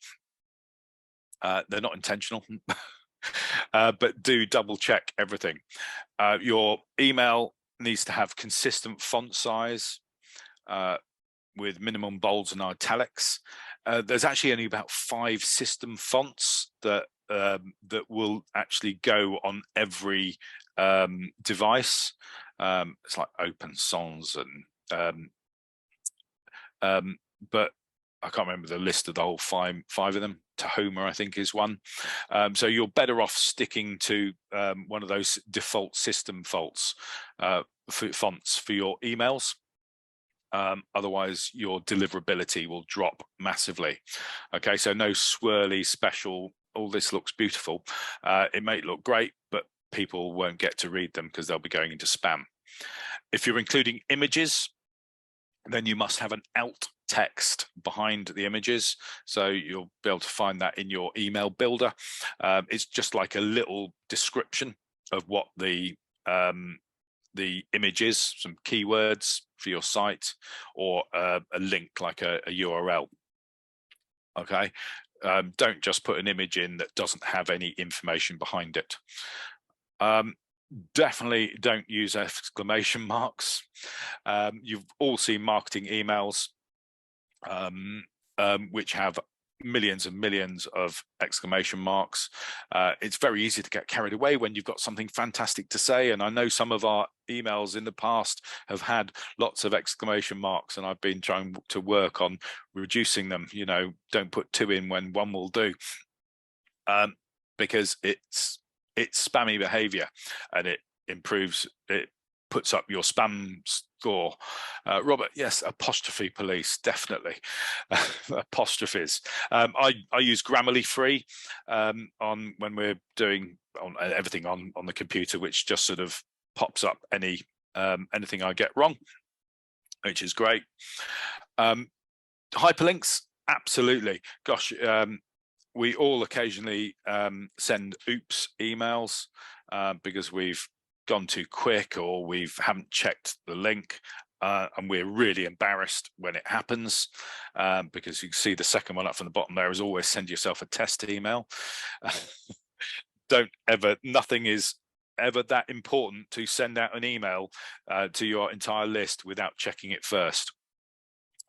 They're not intentional. But do double check everything. Your email needs to have consistent font size with minimum bolds and italics. There's actually only about 5 system fonts that will actually go on every device. It's like Open Sans and but I can't remember the list of the whole five of them. Tahoma, I think, is one. So you're better off sticking to one of those default system fonts for your emails. Otherwise, your deliverability will drop massively. Okay, so no swirly special. All this looks beautiful. It may look great, but people won't get to read them because they'll be going into spam. If you're including images, then you must have an alt text behind the images, so you'll be able to find that in your email builder. It's just like a little description of what the image is, some keywords for your site, or a link like a URL. Okay, don't just put an image in that doesn't have any information behind it. Definitely don't use exclamation marks. You've all seen marketing emails which have millions and millions of exclamation marks. It's very easy to get carried away when you've got something fantastic to say. And I know some of our emails in the past have had lots of exclamation marks, and I've been trying to work on reducing them. You know, don't put 2 in when 1 will do, because it's spammy behavior, and it puts up your spam score. Robert, yes, apostrophe police, definitely. Apostrophes. I use Grammarly Free on when we're doing on everything on the computer, which just sort of pops up anything I get wrong, which is great. Hyperlinks, absolutely. Gosh, we all occasionally send oops emails because we've gone too quick, or we haven't checked the link, and we're really embarrassed when it happens, because you can see the second one up from the bottom there is always send yourself a test email. Nothing is ever that important to send out an email to your entire list without checking it first.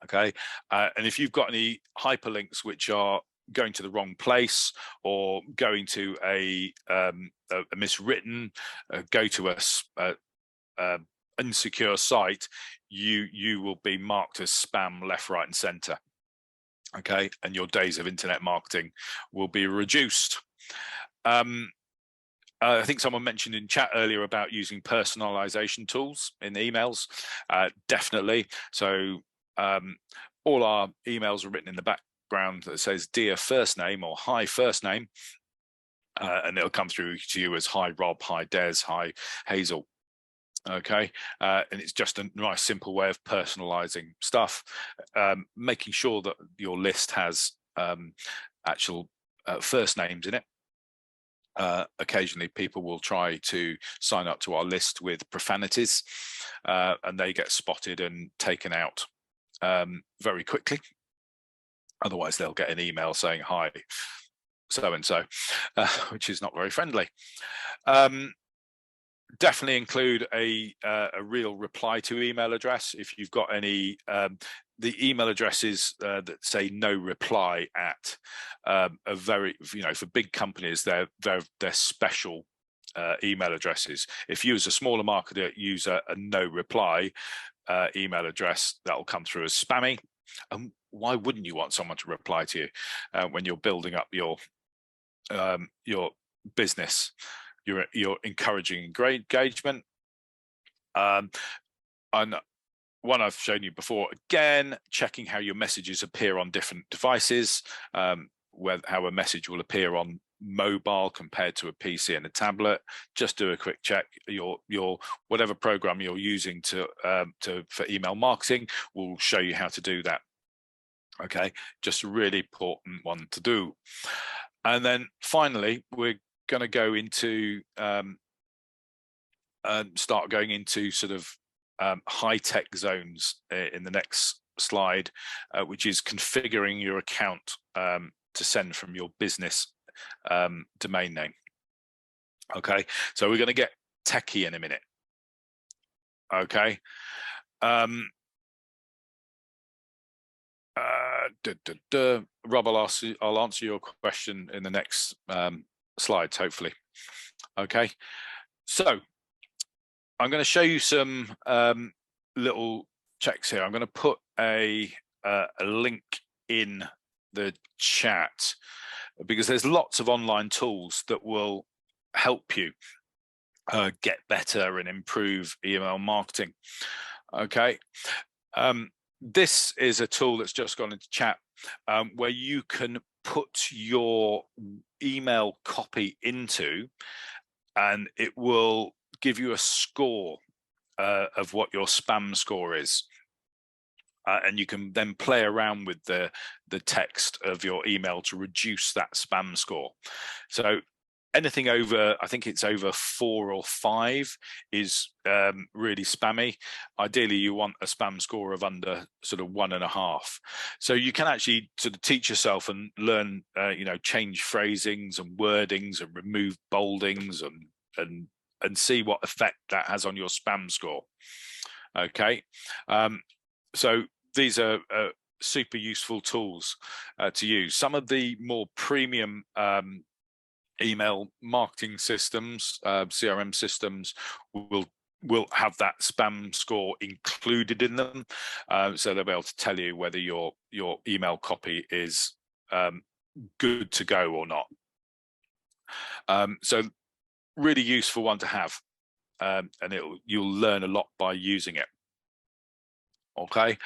Okay, and if you've got any hyperlinks which are going to the wrong place, or going to a miswritten, go to a insecure site, you will be marked as spam left, right, and center. Okay, and your days of internet marketing will be reduced. I think someone mentioned in chat earlier about using personalization tools in emails. Definitely. So all our emails are written in the background that says dear first name or hi first name, and it'll come through to you as hi Rob, hi Des, hi Hazel. Okay, and it's just a nice simple way of personalizing stuff, making sure that your list has actual first names in it. Occasionally people will try to sign up to our list with profanities, and they get spotted and taken out very quickly. Otherwise they'll get an email saying hi so and so, which is not very friendly. Definitely include a real reply to email address if you've got any. The email addresses that say no reply at are very, for big companies, they're special email addresses. If you as a smaller marketer use a no reply email address, that will come through as spammy. And why wouldn't you want someone to reply to you when you're building up your business? You're encouraging engagement. And one I've shown you before, again, checking how your messages appear on different devices, how a message will appear on mobile compared to a PC and a tablet. Just do a quick check. Your whatever program you're using for email marketing will show you how to do that. Okay, just a really important one to do. And then finally, we're going to go into start going into sort of high-tech zones in the next slide, which is configuring your account to send from your business domain name. Okay, so we're going to get techie in a minute. Okay. Rob, I'll answer your question in the next slides, hopefully. Okay, so I'm going to show you some little checks here. I'm going to put a link in the chat because there's lots of online tools that will help you get better and improve email marketing. Okay, this is a tool that's just gone into chat where you can put your email copy into, and it will give you a score of what your spam score is, and you can then play around with the text of your email to reduce that spam score. So anything over, I think it's over 4 or 5 is really spammy. Ideally, you want a spam score of under sort of 1.5. So you can actually sort of teach yourself and learn, change phrasings and wordings and remove boldings and see what effect that has on your spam score. Okay, so these are super useful tools to use. Some of the more premium email marketing systems, CRM systems, will have that spam score included in them, so they'll be able to tell you whether your email copy is good to go or not. So really useful one to have, and you'll learn a lot by using it. Okay,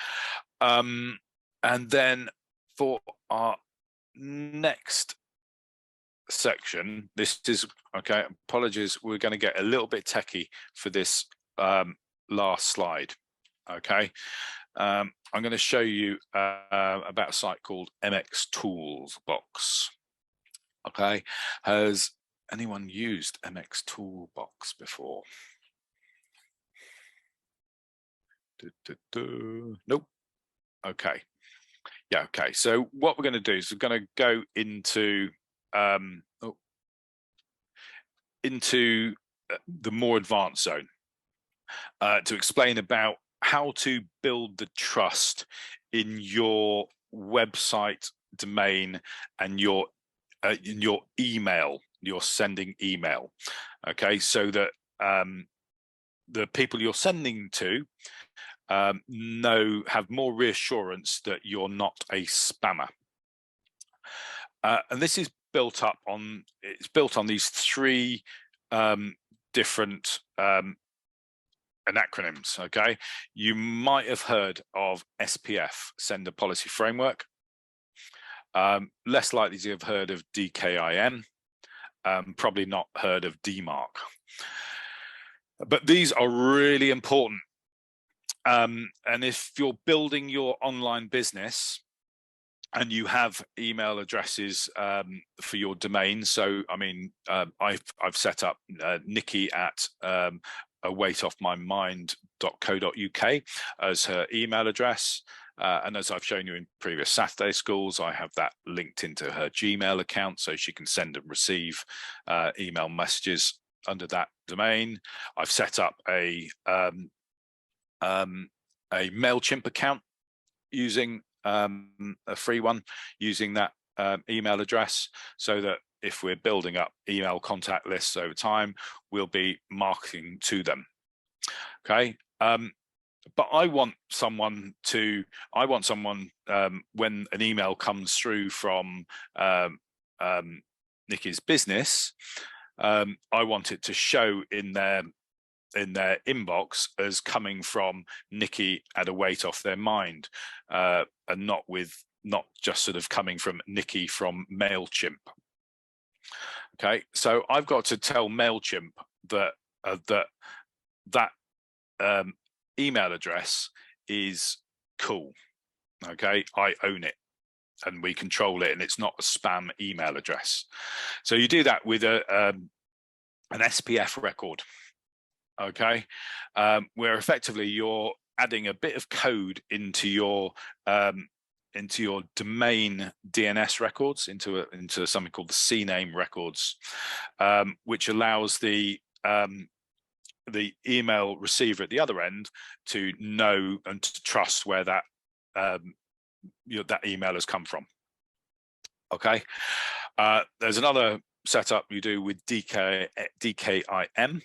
and then for our next section, this is okay. Apologies, we're going to get a little bit techie for this last slide. Okay, I'm going to show you about a site called MX Toolbox. Okay, has anyone used MX Toolbox before? Nope. Okay. Yeah. Okay. So what we're going to do is we're going to go into the more advanced zone to explain about how to build the trust in your website domain and your email, you're sending email. Okay, so that the people you're sending to have more reassurance that you're not a spammer. And this is built on these three different acronyms. Okay, you might have heard of SPF, Sender Policy Framework. Less likely to have heard of DKIM. Probably not heard of DMARC. But these are really important. And if you're building your online business and you have email addresses for your domain, so I mean, I've set up Nikki at aweightofmymind.co.uk as her email address. And as I've shown you in previous Saturday schools, I have that linked into her Gmail account so she can send and receive email messages under that domain. I've set up a MailChimp account using a free one, using that email address, so that if we're building up email contact lists over time, we'll be marketing to them. Okay. But I want someone when an email comes through from Nikki's business, I want it to show in their inbox as coming from Nikki at A Weight Off Their Mind, and not just sort of coming from Nikki from MailChimp. Okay, so I've got to tell MailChimp that email address is cool. Okay, I own it and we control it, and it's not a spam email address. So you do that with an SPF record. Okay, where effectively you're adding a bit of code into your domain DNS records, into something called the CNAME records, which allows the email receiver at the other end to know and to trust where that that email has come from. Okay, there's another setup you do with DKIM,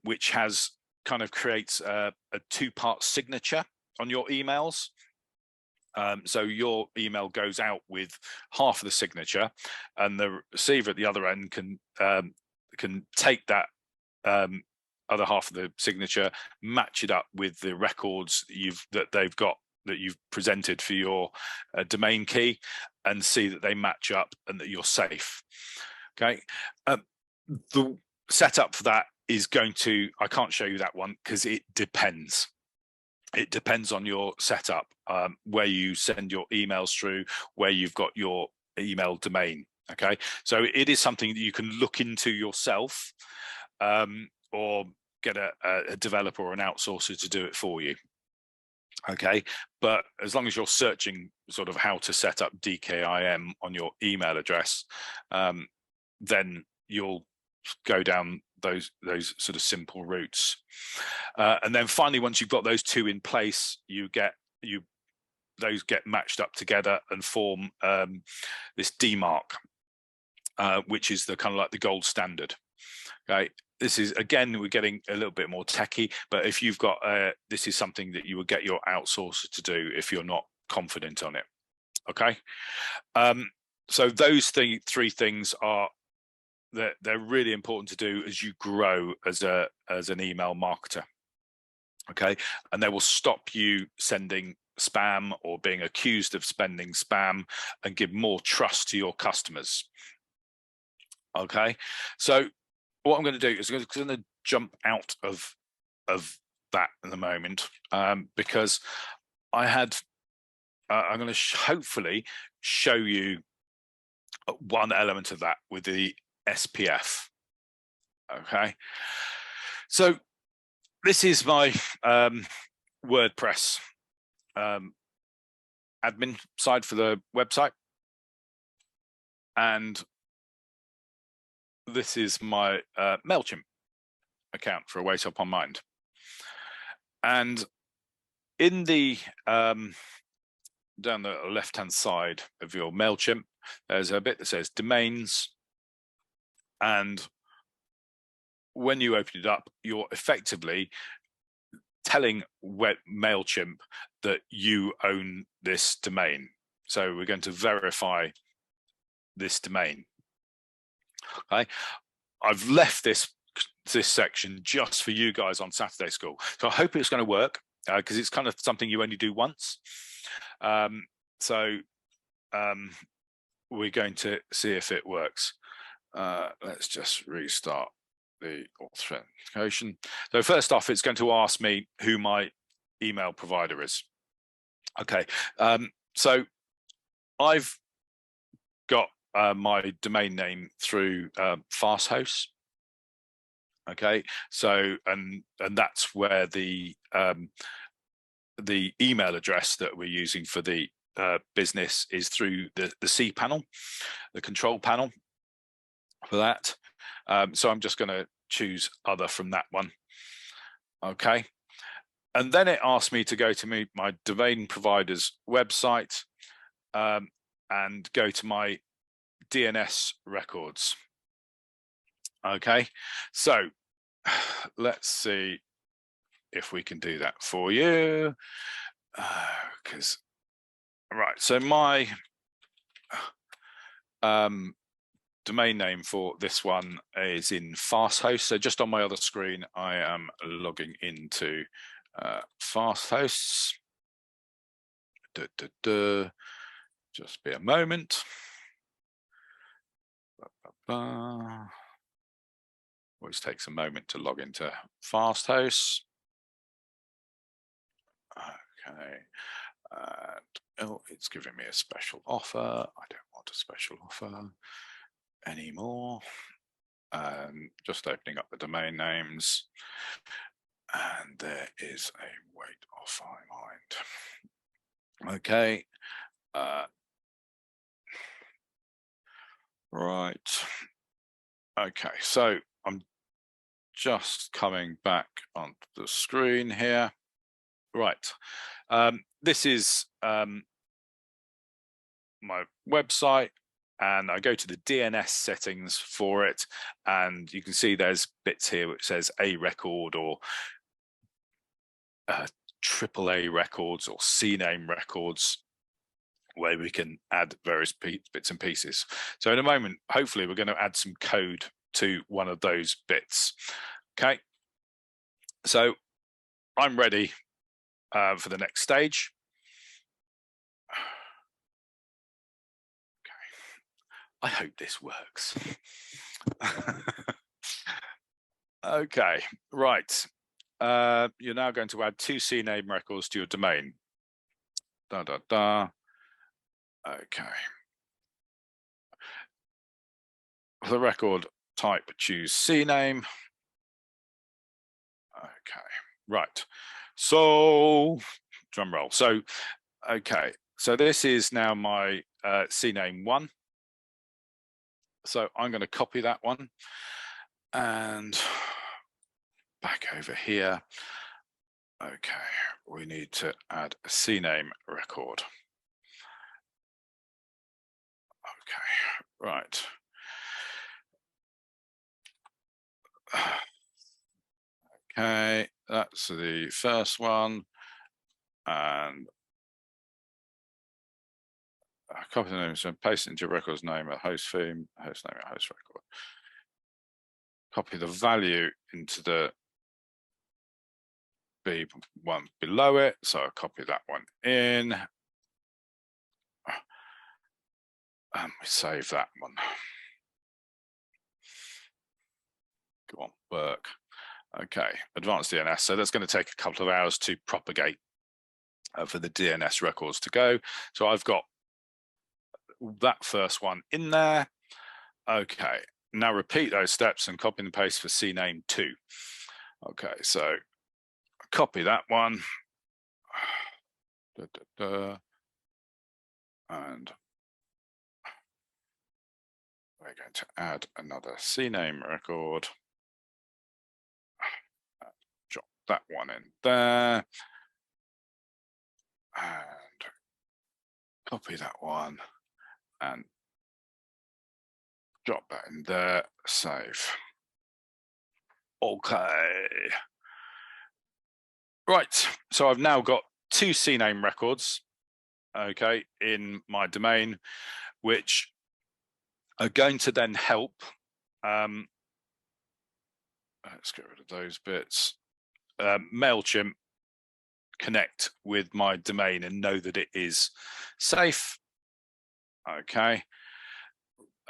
which creates a two-part signature on your emails. So your email goes out with half of the signature, and the receiver at the other end can take that other half of the signature, match it up with the records that you've presented for your domain key, and see that they match up and that you're safe. Okay, the setup for that is I can't show you that one because it depends. It depends on your setup, where you send your emails through, where you've got your email domain. Okay, so it is something that you can look into yourself, or get a developer or an outsourcer to do it for you. Okay, but as long as you're searching sort of how to set up DKIM on your email address, then you'll go down those sort of simple routes. And then finally, once you've got those two in place, you those get matched up together and form this DMARC, which is the kind of like the gold standard. Okay, this is, again, we're getting a little bit more techie, but if you've got this is something that you would get your outsourcer to do if you're not confident on it. Okay, so those three things are they're really important to do as you grow as an email marketer. Okay, and they will stop you sending spam or being accused of spending spam, and give more trust to your customers. Okay, so what I'm going to do is I'm going to jump out of that in the moment, because I'm going to hopefully show you one element of that with the SPF. Okay, so this is my WordPress admin side for the website, and this is my MailChimp account for A Way Top on Mind. And in the down the left-hand side of your MailChimp, there's a bit that says domains, and when you open it up, you're effectively telling MailChimp that you own this domain. So we're going to verify this domain. Okay, I've left this section just for you guys on Saturday School, so I hope it's going to work, because it's kind of something you only do once. So we're going to see if it works. Let's just restart the authentication. So first off, it's going to ask me who my email provider is. Okay, so I've got my domain name through Fasthosts. Okay, so and that's where the email address that we're using for the business is through the cPanel, the control panel for that. So I'm just going to choose other from that one. Okay, and then it asks me to go to my domain provider's website and go to my DNS records. Okay, so let's see if we can do that for you, because right, so my domain name for this one is in Fasthosts. So just on my other screen, I am logging into Fasthosts. Just be a moment. Always takes a moment to log into Fasthosts. Okay, oh, it's giving me a special offer. I don't want a special offer anymore. Just opening up the domain names, and there is a weight off my mind. Okay, right. Okay, so I'm just coming back onto the screen here. Right, this is my website, and I go to the DNS settings for it, and you can see there's bits here which says A record or AAA records or CNAME records, where we can add various bits and pieces. So in a moment, hopefully we're going to add some code to one of those bits. Okay, so I'm ready for the next stage. Okay, I hope this works. Okay, right. You're now going to add 2 CNAME records to your domain. Okay. For the record type, choose CNAME. Okay, right. So, drum roll. So, okay, so this is now my CNAME 1. So I'm going to copy that one and back over here. Okay, we need to add a CNAME record. Okay, right. Okay, that's the first one. And copy the name, so paste it into your record's name, a host theme, host name, a host record. Copy the value into the B1 below it. So I'll copy that one in. And we save that one. Go on, work. Okay, advanced DNS. So that's going to take a couple of hours to propagate for the DNS records to go. So I've got that first one in there. Okay, now repeat those steps and copy and paste for CNAME 2. Okay, so copy that one. And we're going to add another CNAME record. Drop that one in there. And copy that one and drop that in there, save. Okay. Right, so I've now got 2 CNAME records, okay, in my domain, which are going to then help, let's get rid of those bits, MailChimp connect with my domain and know that it is safe, okay.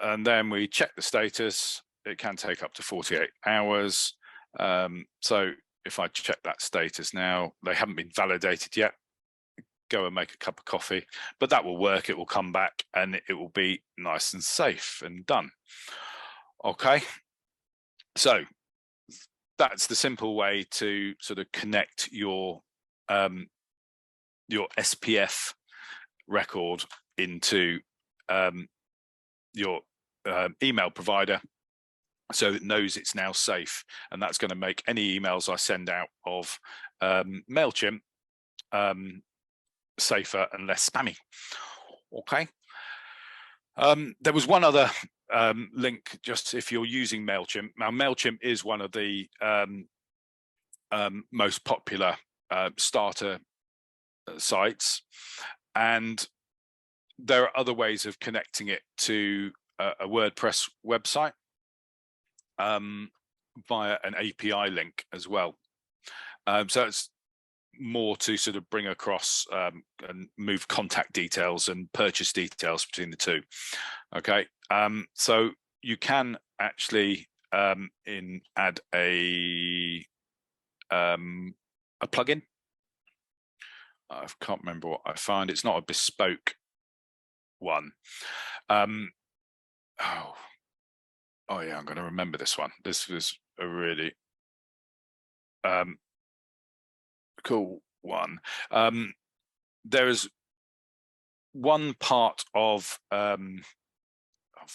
And then we check the status. It can take up to 48 hours. So if I check that status now, they haven't been validated yet. Go and make a cup of coffee, but that will work. It will come back and it will be nice and safe and done. Okay, so that's the simple way to sort of connect your SPF record into your email provider, so it knows it's now safe, and that's going to make any emails I send out of MailChimp safer and less spammy. Okay. There was one other link, just if you're using MailChimp. Now, MailChimp is one of the most popular starter sites, and there are other ways of connecting it to a WordPress website via an API link as well. So it's more to sort of bring across and move contact details and purchase details between the two. Okay, so you can actually add a plugin. I can't remember what I found. It's not a bespoke one. Oh yeah, I'm going to remember this one. This was a really cool one. There is one part of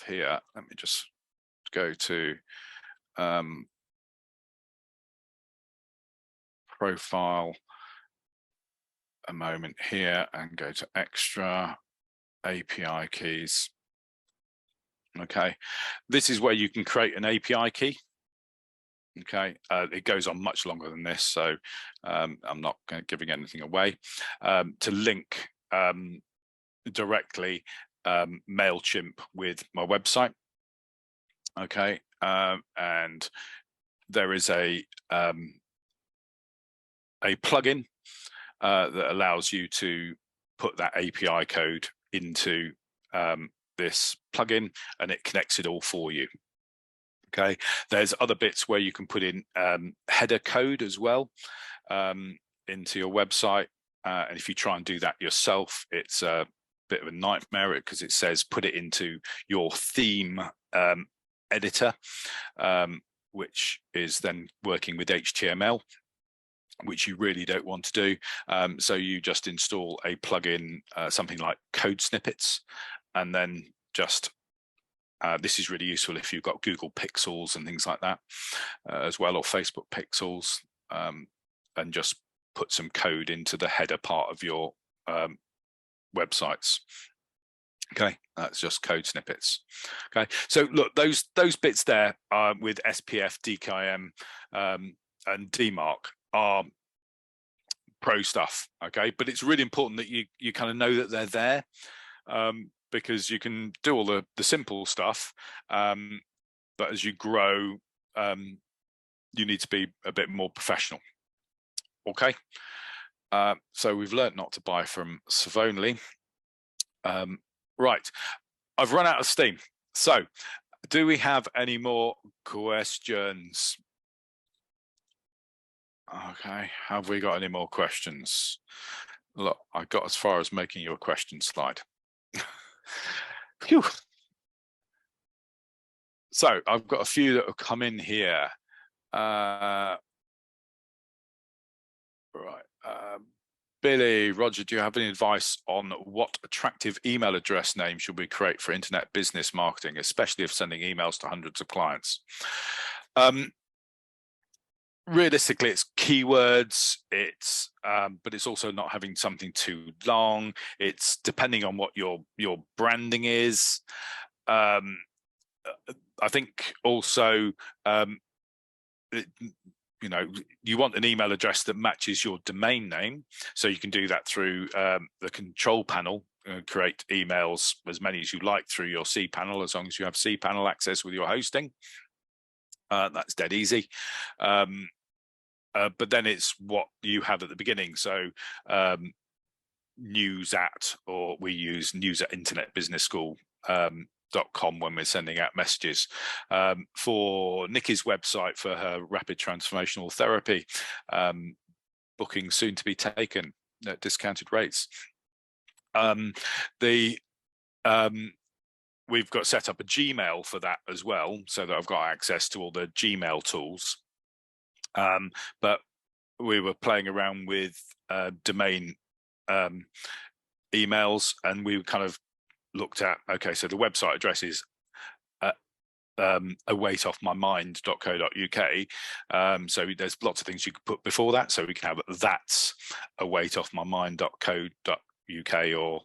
here. Let me just go to profile a moment here and go to extra API keys. Okay, this is where you can create an API key. Okay, it goes on much longer than this, so I'm not giving anything away. To link directly MailChimp with my website. Okay, and there is a plugin that allows you to put that API code into this plugin, and it connects it all for you. Okay, there's other bits where you can put in header code as well into your website, and if you try and do that yourself, it's a bit of a nightmare because it says put it into your theme editor, which is then working with HTML, which you really don't want to do. So you just install a plugin, something like Code Snippets, and then just this is really useful if you've got Google Pixels and things like that as well, or Facebook Pixels, and just put some code into the header part of your websites. Okay, that's just code snippets. Okay, so look, those bits there with SPF, DKIM, and DMARC are pro stuff. Okay, but it's really important that you kind of know that they're there, because you can do all the simple stuff, but as you grow, you need to be a bit more professional. Okay, so we've learned not to buy from Savonly. Right, I've run out of steam. So do we have any more questions? Okay, have we got any more questions? Look, I got as far as making you a question slide. Phew. So I've got a few that have come in here. Right. Billy, Roger, do you have any advice on what attractive email address name should we create for internet business marketing, especially if sending emails to hundreds of clients? Realistically, it's keywords, but it's also not having something too long. It's depending on what your branding is. I think also, you want an email address that matches your domain name, so you can do that through the control panel. Create emails as many as you like through your cPanel, as long as you have cPanel access with your hosting. That's dead easy. But then it's what you have at the beginning. So news at, or we use news at Internet Business School. .com when we're sending out messages. For Nikki's website for her rapid transformational therapy, booking soon to be taken at discounted rates. We've got set up a Gmail for that as well, so that I've got access to all the Gmail tools. But we were playing around with domain emails, and we kind of looked at, okay, so the website address is aweightOffMyMind.co.uk. So there's lots of things you could put before that. So we can have that's aweightOffMyMind.co.uk, or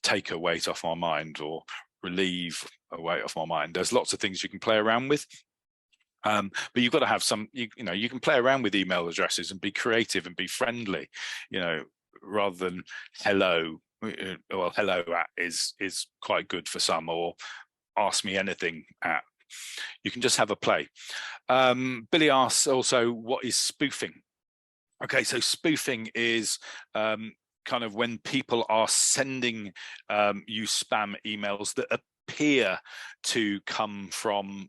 take a weight off my mind, or relieve a weight off my mind. There's lots of things you can play around with. But you've got to have some, you can play around with email addresses and be creative and be friendly, rather than hello. Well, hello at is quite good for some, or ask me anything at. You can just have a play. Billy asks also, what is spoofing? Okay, so spoofing is kind of when people are sending you spam emails that appear to come from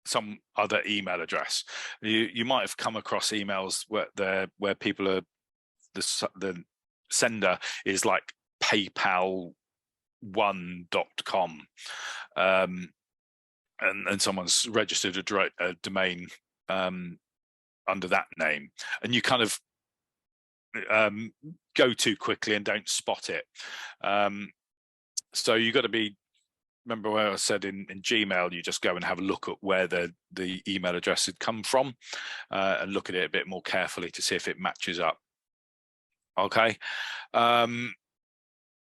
some other email address. You might have come across emails where people are, the sender is like PayPal1.com, and someone's registered a domain under that name, and you kind of go too quickly and don't spot it. So you've got to be, remember where I said in Gmail, you just go and have a look at where the email address had come from, and look at it a bit more carefully to see if it matches up. Okay. And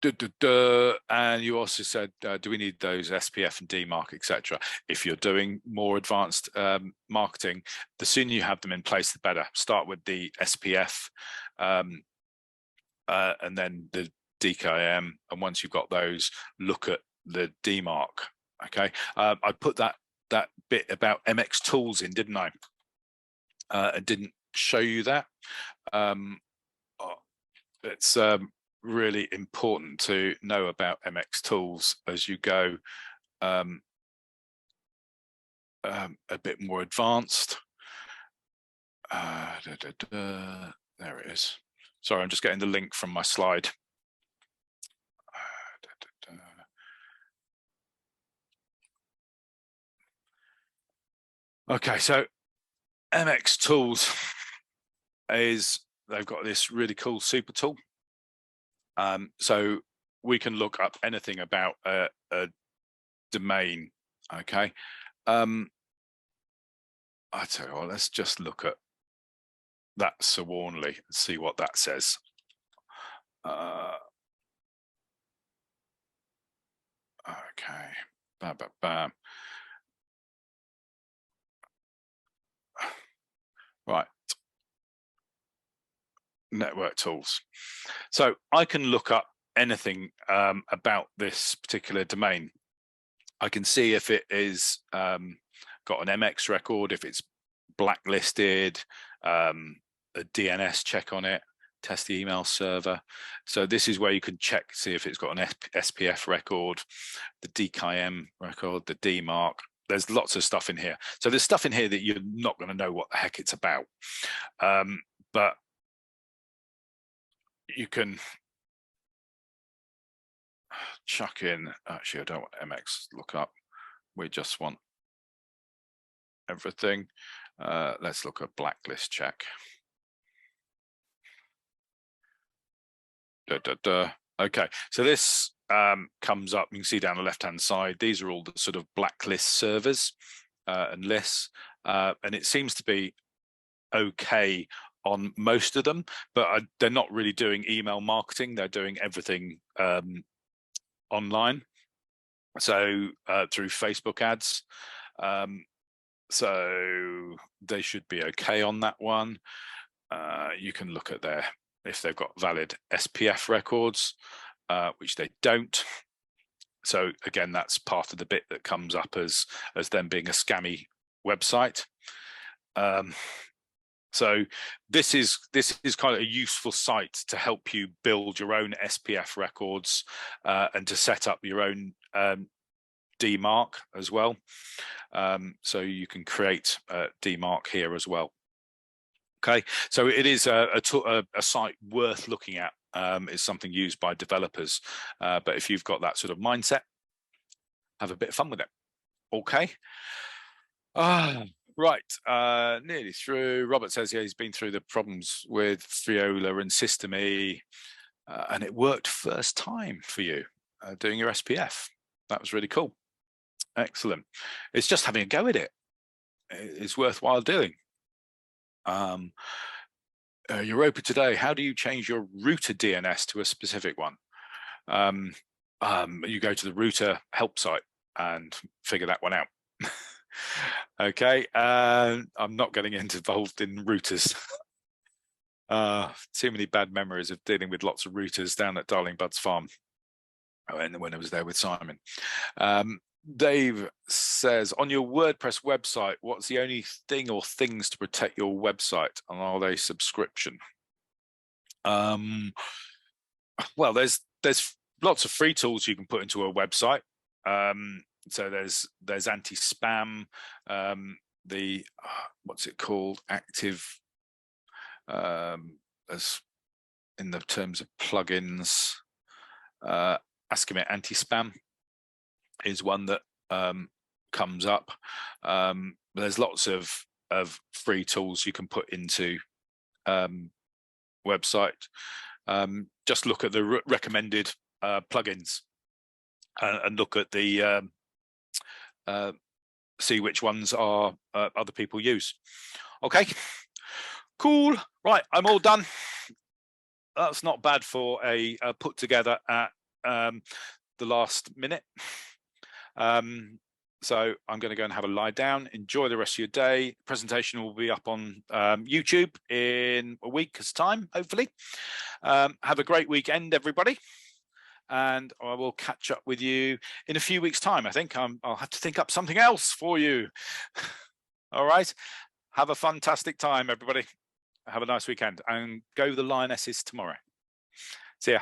you also said, do we need those SPF and DMARC, etc.? If you're doing more advanced marketing, the sooner you have them in place, the better. Start with the SPF, and then the DKIM, and once you've got those, look at the DMARC. Okay, I put that bit about MX Tools in, didn't I? I didn't show you that. It's really important to know about MX Tools as you go a bit more advanced. There it is. Sorry, I'm just getting the link from my slide. Okay, so MX Tools they've got this really cool super tool. So we can look up anything about a domain. Okay. I tell you what, let's just look at That's Sir Warnley. Let's see what that says. Okay. Bam, bam, bam. Right. Network tools. So I can look up anything about this particular domain. I can see if it is got an MX record, if it's blacklisted, a DNS check on it, test the email server. So this is where you can check, see if it's got an SPF record, the DKIM record, the DMARC. There's lots of stuff in here. So there's stuff in here that you're not going to know what the heck it's about. But you can chuck in, actually I don't want MX look up, we just want everything. Let's look at blacklist check. Okay, so this comes up, you can see down the left hand side, these are all the sort of blacklist servers and lists, and it seems to be okay on most of them, but they're not really doing email marketing, they're doing everything online, so through Facebook ads. So they should be okay on that one. You can look at if they've got valid SPF records, which they don't. So again, that's part of the bit that comes up as them being a scammy website. So this is kind of a useful site to help you build your own SPF records and to set up your own DMARC as well. So you can create DMARC here as well. Okay, so it is a site worth looking at. It's something used by developers, but if you've got that sort of mindset, have a bit of fun with it. Okay. Right, nearly through. Robert says, yeah, he's been through the problems with Friola and System E, and it worked first time for you doing your SPF. That was really cool. Excellent. It's just having a go at it. It's worthwhile doing. Europa today, how do you change your router DNS to a specific one? You go to the router help site and figure that one out. Okay, I'm not getting involved in routers. Too many bad memories of dealing with lots of routers down at Darling Bud's farm when I was there with Simon. Dave says, on your WordPress website, what's the only thing or things to protect your website, and are they subscription? Well, there's lots of free tools you can put into a website. So there's anti-spam, the what's it called, active, as in the terms of plugins, Ask-Emmet anti-spam is one that comes up. There's lots of free tools you can put into website. Just look at the recommended plugins and look at the see which ones are other people use. Okay, cool. Right, I'm all done. That's not bad for a put together at the last minute. So I'm going to go and have a lie down. Enjoy the rest of your day. Presentation will be up on YouTube in a week's time, hopefully. Have a great weekend, everybody. And I will catch up with you in a few weeks' time. I think I'll have to think up something else for you. All right. Have a fantastic time, everybody. Have a nice weekend, and go the Lionesses tomorrow. See ya.